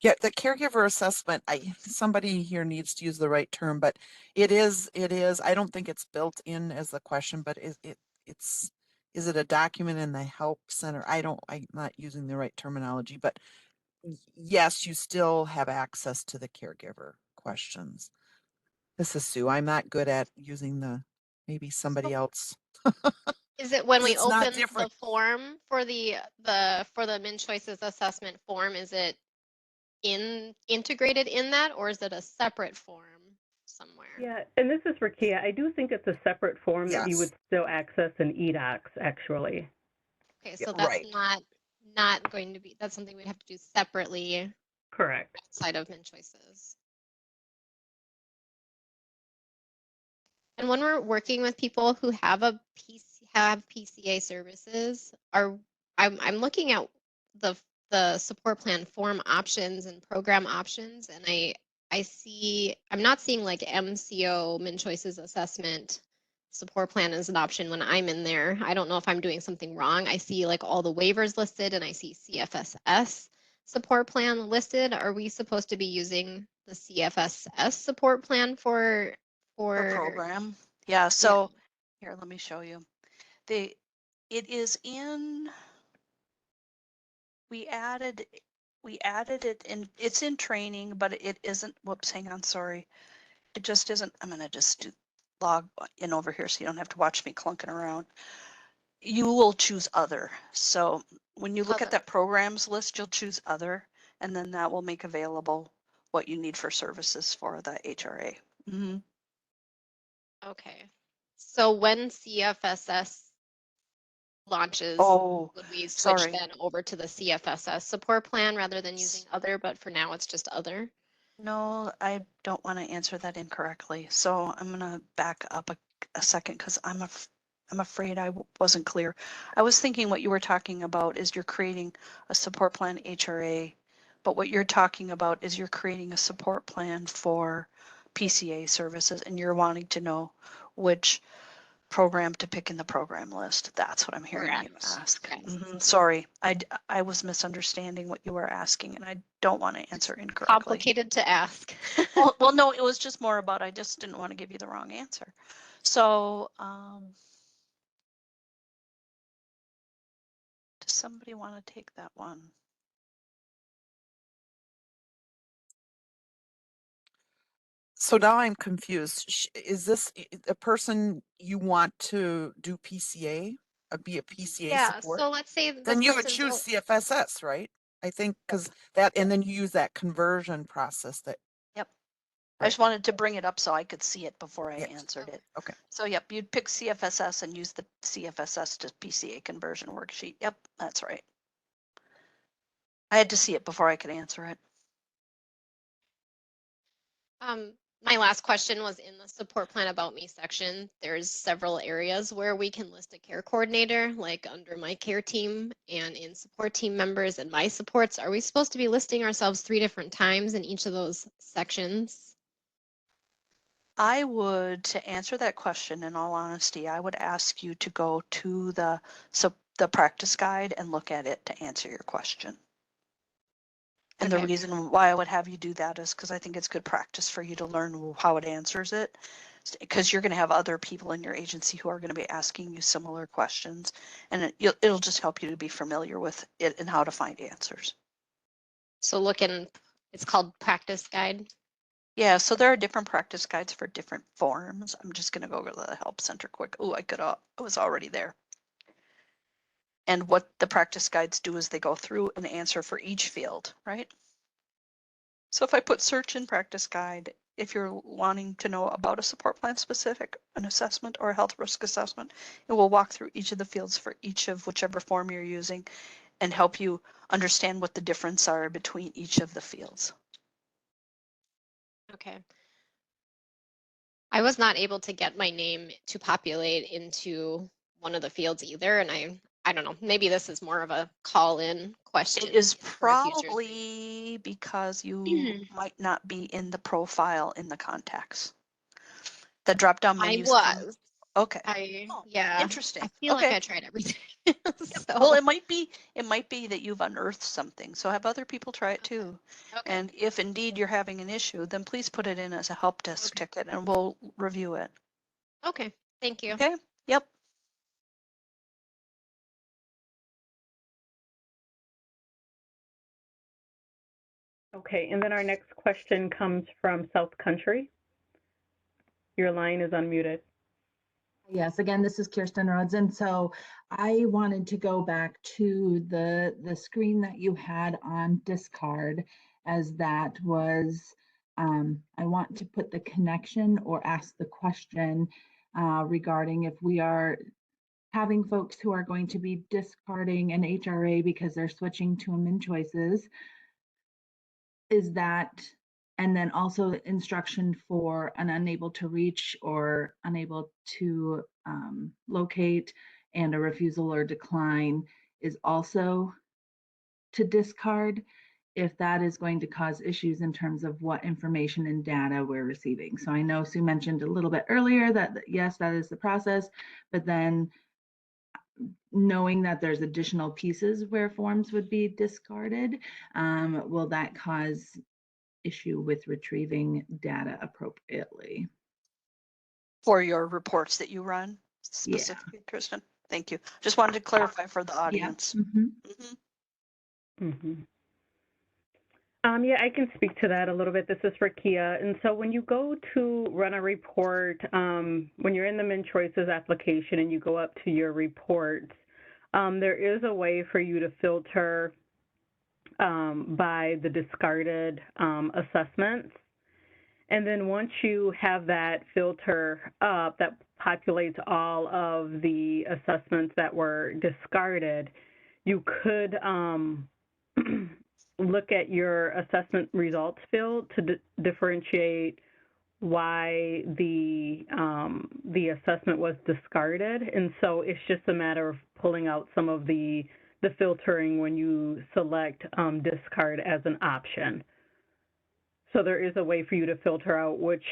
Yeah, the caregiver assessment, somebody here needs to use the right term, but it is, I don't think it's built in as the question, but is it a document in the help center? I'm not using the right terminology, but yes, you still have access to the caregiver questions. This is Sue. I'm not good at using maybe somebody else. Is it when we It's not open the different. form for the MnCHOICES assessment form, is it integrated in that, or is it a separate form somewhere? Yeah, and this is for Kia. I do think it's a separate form that you Yes. would still access in eDocs, actually. Okay, so Yeah, that's right. not going to be, that's something we'd have to do separately Correct. outside of MnCHOICES. And when we're working with people who have PCA services, I'm looking at the support plan form options and program options, and I'm not seeing like MCO MnCHOICES assessment support plan as an option when I'm in there. I don't know if I'm doing something wrong. I see like all the waivers listed, and I see CFSS support plan listed. Are we supposed to be using the CFSS support plan for program? Yeah, so here, let me show you. It is in, we added it in, it's in training, but it isn't, whoops, hang on, sorry. It just isn't, I'm gonna just log in over here so you don't have to watch me clunking around. You will choose other. So when you look at that programs list, you'll choose other, and then that will make available what you need for services for the HRA. Mm-hmm. Okay. So when CFSS launches, would we switch sorry. then over to the CFSS support plan rather than using other, but for now it's just other? No, I don't want to answer that incorrectly. So I'm going to back up a second because I'm afraid I wasn't clear. I was thinking what you were talking about is you're creating a support plan HRA, but what you're talking about is you're creating a support plan for PCA services and you're wanting to know which program to pick in the program list. That's what I'm hearing you ask. Yes. Sorry, I was misunderstanding what you were asking and I don't want to answer incorrectly. Complicated to ask. well, no, it was just more about I just didn't want to give you the wrong answer. So, does somebody want to take that one? So now I'm confused. Is this a person you want to do PCA, be a PCA support? So let's say this then you would person's choose CFSS, right? I think because that, and then you use that conversion process that. Yep. I just wanted to bring it up so I could see it before I answered it. Okay. So yep, you'd pick CFSS and use the CFSS to PCA conversion worksheet. Yep, that's right. I had to see it before I could answer it. My last question was in the support plan about me section. There's several areas where we can list a care coordinator, like under my care team and in support team members and my supports. Are we supposed to be listing ourselves 3 different times in each of those sections? I would, to answer that question, in all honesty, I would ask you to go to the practice guide and look at it to answer your question. And the Okay. reason why I would have you do that is because I think it's good practice for you to learn how it answers it. Because you're going to have other people in your agency who are going to be asking you similar questions, and it'll just help you to be familiar with it and how to find answers. So it's called practice guide. Yeah, so there are different practice guides for different forms. I'm just going to go to the help center quick. Oh, I was already there. And what the practice guides do is they go through an answer for each field, right? So if I put search in practice guide, if you're wanting to know about a support plan specific, an assessment or a health risk assessment, it will walk through each of the fields for each of whichever form you're using and help you understand what the difference are between each of the fields. Okay. I was not able to get my name to populate into one of the fields either, and I don't know, maybe this is more of a call-in question. It is for a future thing. probably because you might not be in the profile in the contacts. The drop-down I menus. was. Okay. Yeah. Interesting. I feel Okay. like I tried everything. Well, it might be that you've unearthed something. So have other people try it too. Okay. And if indeed you're having an issue, then please put it in as a help desk ticket and we'll review it. Okay. Thank you. Okay. Yep. Okay, and then our next question comes from South Country. Your line is unmuted. Yes, again, this is Kirsten Rhodes. And so I wanted to go back to the screen that you had on discard, as that was, I want to put the connection or ask the question regarding if we are having folks who are going to be discarding an HRA because they're switching to a MnCHOICES. Is that, and then also instruction for an unable to reach or unable to locate, and a refusal or decline is also to discard if that is going to cause issues in terms of what information and data we're receiving. So I know Sue mentioned a little bit earlier that yes, that is the process, but then knowing that there's additional pieces where forms would be discarded, will that cause issue with retrieving data appropriately? For your reports that you run specifically, Kristen. Thank you. Just wanted to clarify for the audience. Yeah, I can speak to that a little bit. This is for Kia. And so when you go to run a report, when you're in the MnCHOICES application and you go up to your reports, there is a way for you to filter by the discarded assessments. And then once you have that filter up, that populates all of the assessments that were discarded, you could look at your assessment results field to differentiate why the assessment was discarded. And so it's just a matter of pulling out some of the filtering when you select discard as an option. So there is a way for you to filter out which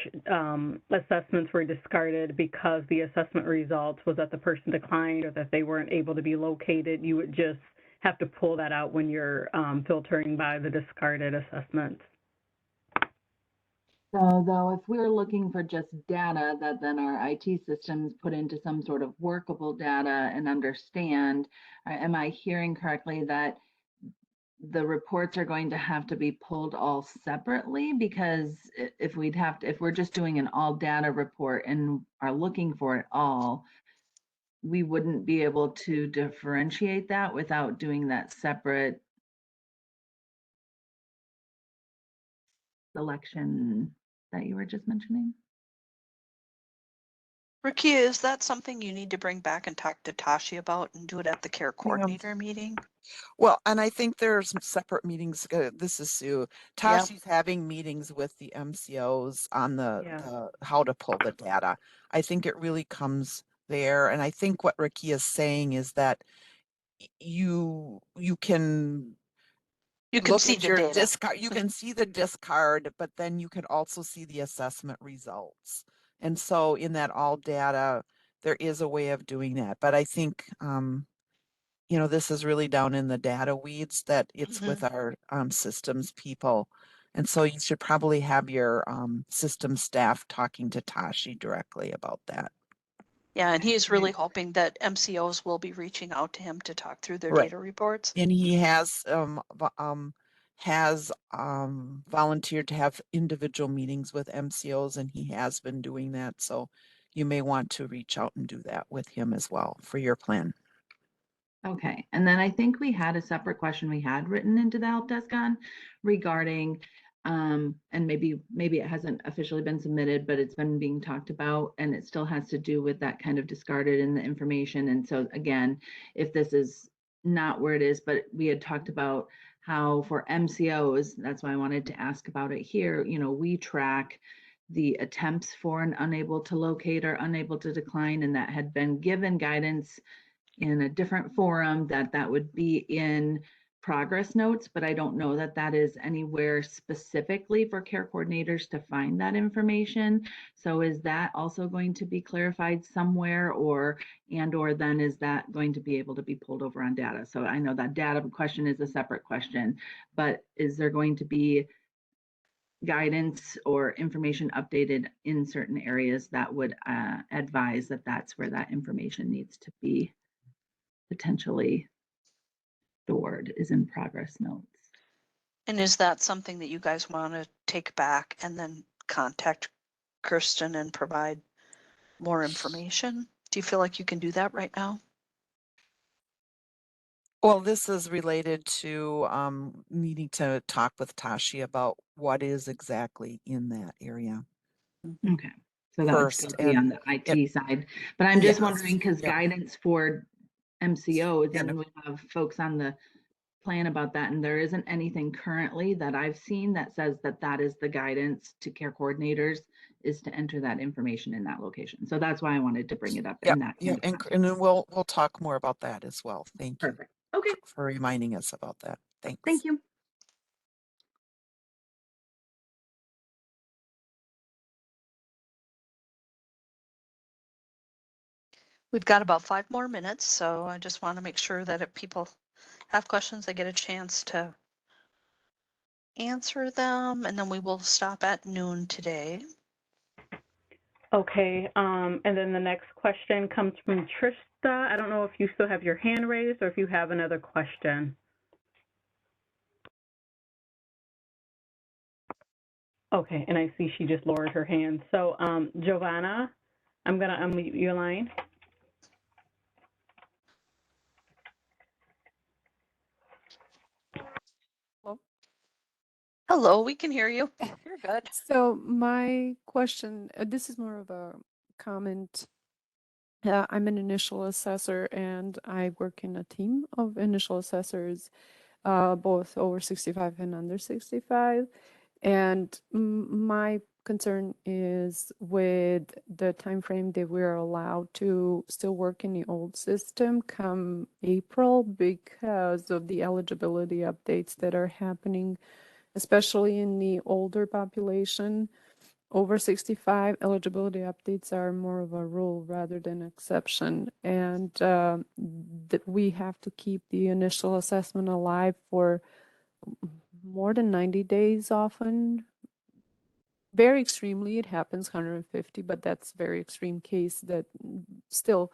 assessments were discarded because the assessment results was that the person declined or that they weren't able to be located. You would just have to pull that out when you're filtering by the discarded assessments. So though, if we're looking for just data that then our IT systems put into some sort of workable data and understand, am I hearing correctly that the reports are going to have to be pulled all separately? Because if we're just doing an all data report and are looking for it all, we wouldn't be able to differentiate that without doing that separate selection that you were just mentioning. Rakia, is that something you need to bring back and talk to Tashi about and do it at the care coordinator meeting? Well, and I think there's separate meetings. This is Sue. Tashi's having meetings with the MCOs on the how to pull the data. I think it really comes there. And I think what Rakia is saying is that you can look see at the your data. discard. You can see the discard, but then you can also see the assessment results. And so in that all data, there is a way of doing that. But I think, you know, this is really down in the data weeds that it's with our systems people. And so you should probably have your system staff talking to Tashi directly about that. Yeah, and he's really hoping that MCOs will be reaching out to him to talk through their Right. data reports. And he has volunteered to have individual meetings with MCOs, and he has been doing that. So you may want to reach out and do that with him as well for your plan. Okay, and then I think we had a separate question we had written into the help desk on regarding, and maybe it hasn't officially been submitted, but it's been being talked about, and it still has to do with that kind of discarded in the information. And so again, if this is not where it is, but we had talked about how for MCOs, that's why I wanted to ask about it here, you know, we track the attempts for an unable to locate or unable to decline, and that had been given guidance in a different forum that would be in progress notes, but I don't know that that is anywhere specifically for care coordinators to find that information. So is that also going to be clarified somewhere, or then is that going to be able to be pulled over on data? So I know that data question is a separate question, but is there going to be guidance or information updated in certain areas that would advise that that's where that information needs to be potentially stored, is in progress notes? And is that something that you guys want to take back and then contact Kirsten and provide more information? Do you feel like you can do that right now? Well, this is related to needing to talk with Tashi about what is exactly in that area. Okay, so that would still First, be on and the IT side, but I'm just yes, wondering, because yep. guidance for MCOs, And and we have folks on the plan about that, and there isn't anything currently that I've seen that says that that is the guidance to care coordinators, is to enter that information in that location. So that's why I wanted to bring it up in that kind of context. And then we'll talk more about that as well. Thank you. Perfect. Okay. For reminding us about that. Thanks. Thank you. We've got about 5 more minutes, so I just want to make sure that if people have questions, they get a chance to answer them, and then we will stop at noon today. Okay, and then the next question comes from Trista. I don't know if you still have your hand raised or if you have another question. Okay, and I see she just lowered her hand. So, Giovanna, I'm going to unmute your line. Hello, we can hear you. You're good. So my question, this is more of a comment. I'm an initial assessor and I work in a team of initial assessors, both over 65 and under 65. And my concern is with the time frame that we're allowed to still work in the old system come April because of the eligibility updates that are happening, especially in the older population. Over 65, eligibility updates are more of a rule rather than exception. And that we have to keep the initial assessment alive for more than 90 days often. Very extremely, it happens 150, but that's very extreme case that still,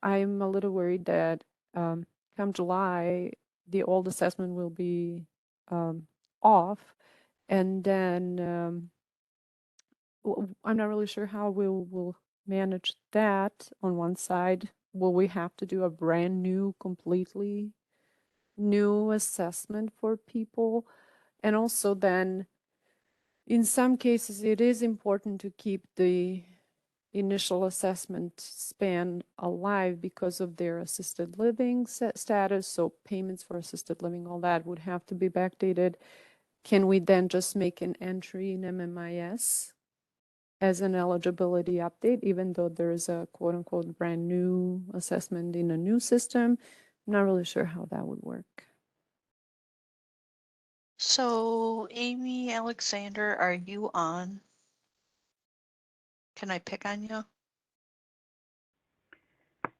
I'm a little worried that come July, the old assessment will be off. And then I'm not really sure how we'll manage that on one side. Will we have to do a brand new, completely new assessment for people? And also then, in some cases, it is important to keep the initial assessment span alive because of their assisted living status. So payments for assisted living, all that would have to be backdated. Can we then just make an entry in MMIS as an eligibility update, even though there is a quote unquote brand new assessment in a new system? I'm not really sure how that would work. So, Amy Alexander, are you on? Can I pick on you?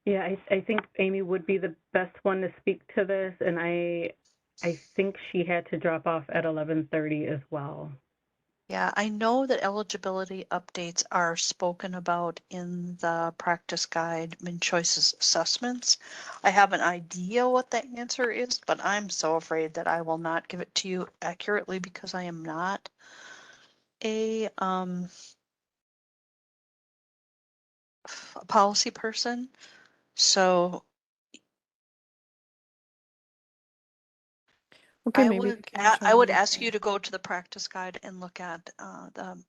Yeah, I think Amy would be the best one to speak to this, and I think she had to drop off at 11:30 as well. Yeah, I know that eligibility updates are spoken about in the practice guide, MnCHOICES assessments. I have an idea what the answer is, but I'm so afraid that I will not give it to you accurately because I am not a policy person. So Okay, I maybe would we can I would try. ask you to go to the practice guide and look at the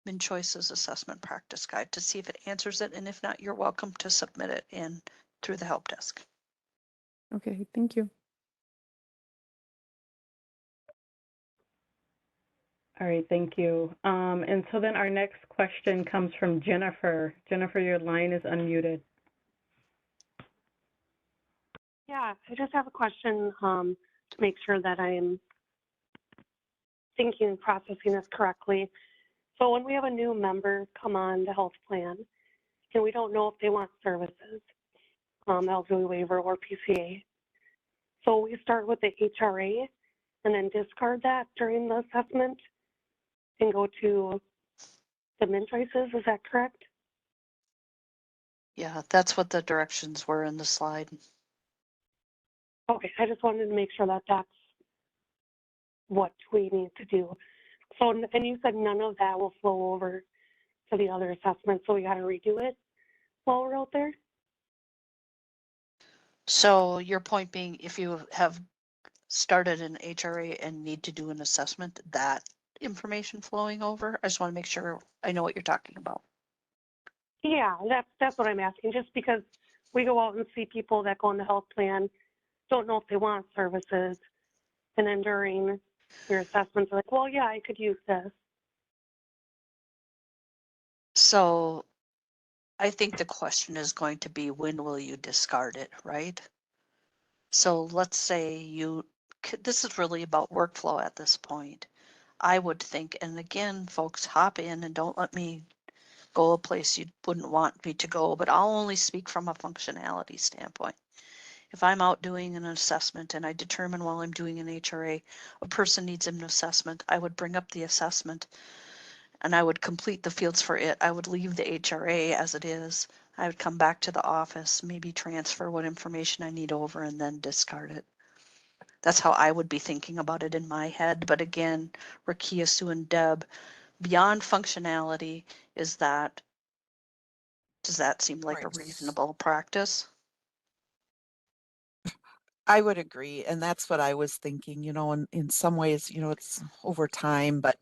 MnCHOICES assessment practice guide to see if it answers it, and if not, you're welcome to submit it in through the help desk. Okay, thank you. All right, thank you. And so then our next question comes from Jennifer. Jennifer, your line is unmuted. Yeah, I just have a question to make sure that I'm thinking and processing this correctly. So when we have a new member come on the health plan and we don't know if they want services, elderly waiver or PCA, so we start with the HRA and then discard that during the assessment and go to the MnCHOICES, is that correct? Yeah, that's what the directions were in the slide. Okay, I just wanted to make sure that that's what we need to do. So, and you said none of that will flow over to the other assessments, so we got to redo it while we're out there? So your point being, if you have started an HRA and need to do an assessment, that information flowing over? I just want to make sure I know what you're talking about. Yeah, that's what I'm asking, just because we go out and see people that go on the health plan, don't know if they want services, and then during your assessments, like, well, yeah, I could use this. So I think the question is going to be, when will you discard it, right? So let's say this is really about workflow at this point. I would think, and again, folks, hop in and don't let me go a place you wouldn't want me to go, but I'll only speak from a functionality standpoint. If I'm out doing an assessment and I determine while I'm doing an HRA, a person needs an assessment, I would bring up the assessment and I would complete the fields for it. I would leave the HRA as it is. I would come back to the office, maybe transfer what information I need over and then discard it. That's how I would be thinking about it in my head. But again, Rakia, Sue, and Deb, beyond functionality, does that seem like a Right. reasonable practice? I would agree. And that's what I was thinking, in some ways, it's over time, but,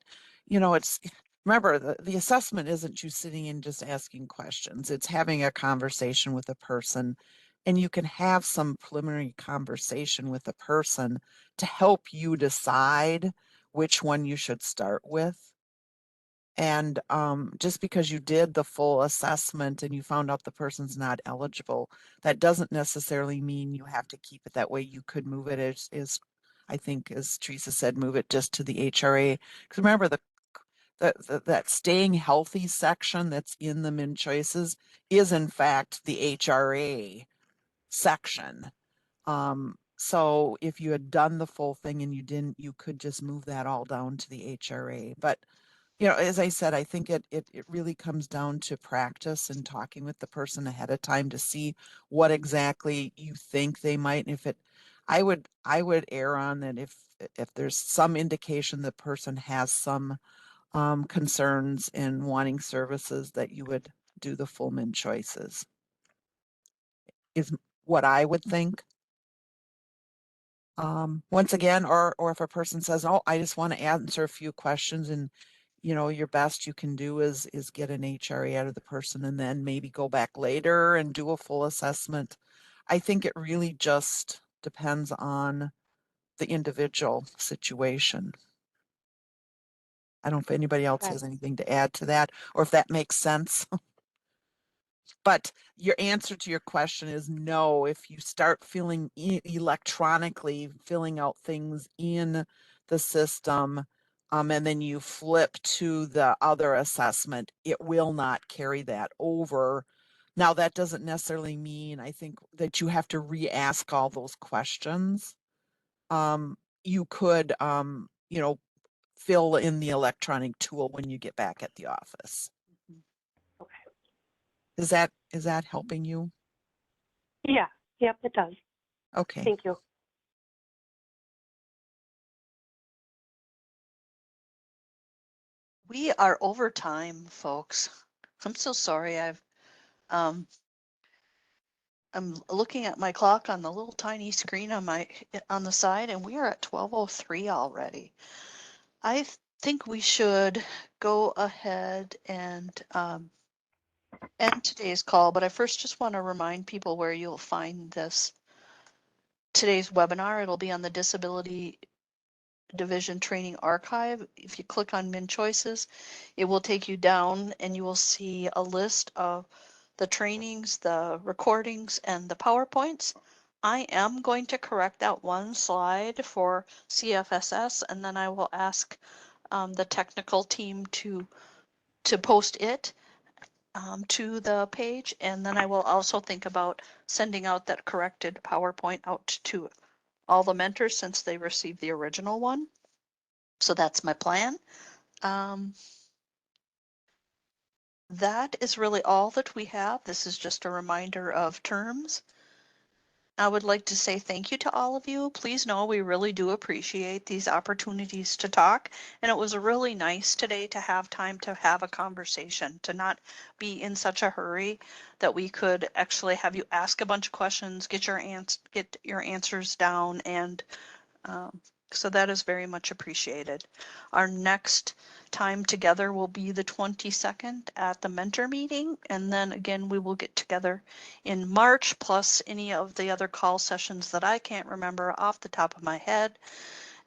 it's, remember, the assessment isn't you sitting and just asking questions. It's having a conversation with a person, and you can have some preliminary conversation with a person to help you decide which one you should start with. And just because you did the full assessment and you found out the person's not eligible, that doesn't necessarily mean you have to keep it that way. You could move it as I think, as Teresa said, move it just to the HRA. Because remember, that staying healthy section that's in the MnCHOICES is in fact the HRA section. So if you had done the full thing and you didn't, you could just move that all down to the HRA. But as I said, I think it really comes down to practice and talking with the person ahead of time to see what exactly you think they might. And I would err on that if there's some indication the person has some concerns in wanting services, that you would do the full MnCHOICES, is what I would think. Once again, or if a person says, oh, I just want to answer a few questions, and your best you can do is get an HRA out of the person and then maybe go back later and do a full assessment. I think it really just depends on the individual situation. I don't know if anybody else Okay. has anything to add to that, or if that makes sense. But your answer to your question is no. If you start electronically filling out things in the system, and then you flip to the other assessment, it will not carry that over. Now, that doesn't necessarily mean, I think, that you have to re-ask all those questions. You could, you know, fill in the electronic tool when you get back at the office. Okay. Is that helping you? Yeah, yep, it does. Okay. Thank you. We are over time, folks. I'm so sorry. I'm looking at my clock on the little tiny screen on the side, and we are at 12:03 already. I think we should go ahead and end today's call, but I first just want to remind people where you'll find today's webinar. It'll be on the Disability Division Training Archive. If you click on MnCHOICES, it will take you down and you will see a list of the trainings, the recordings, and the PowerPoints. I am going to correct that one slide for CFSS, and then I will ask the technical team to post it to the page, and then I will also think about sending out that corrected PowerPoint out to all the mentors since they received the original one. So that's my plan. That is really all that we have. This is just a reminder of terms. I would like to say thank you to all of you. Please know we really do appreciate these opportunities to talk. And it was really nice today to have time to have a conversation, to not be in such a hurry, that we could actually have you ask a bunch of questions, get your answers down, and so that is very much appreciated. Our next time together will be the 22nd at the mentor meeting, and then again we will get together in March, plus any of the other call sessions that I can't remember off the top of my head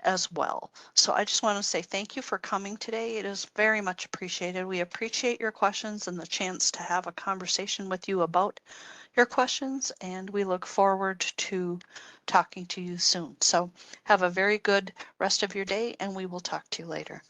as well. So I just want to say thank you for coming today. It is very much appreciated. We appreciate your questions and the chance to have a conversation with you about your questions, and we look forward to talking to you soon. So have a very good rest of your day, and we will talk to you later.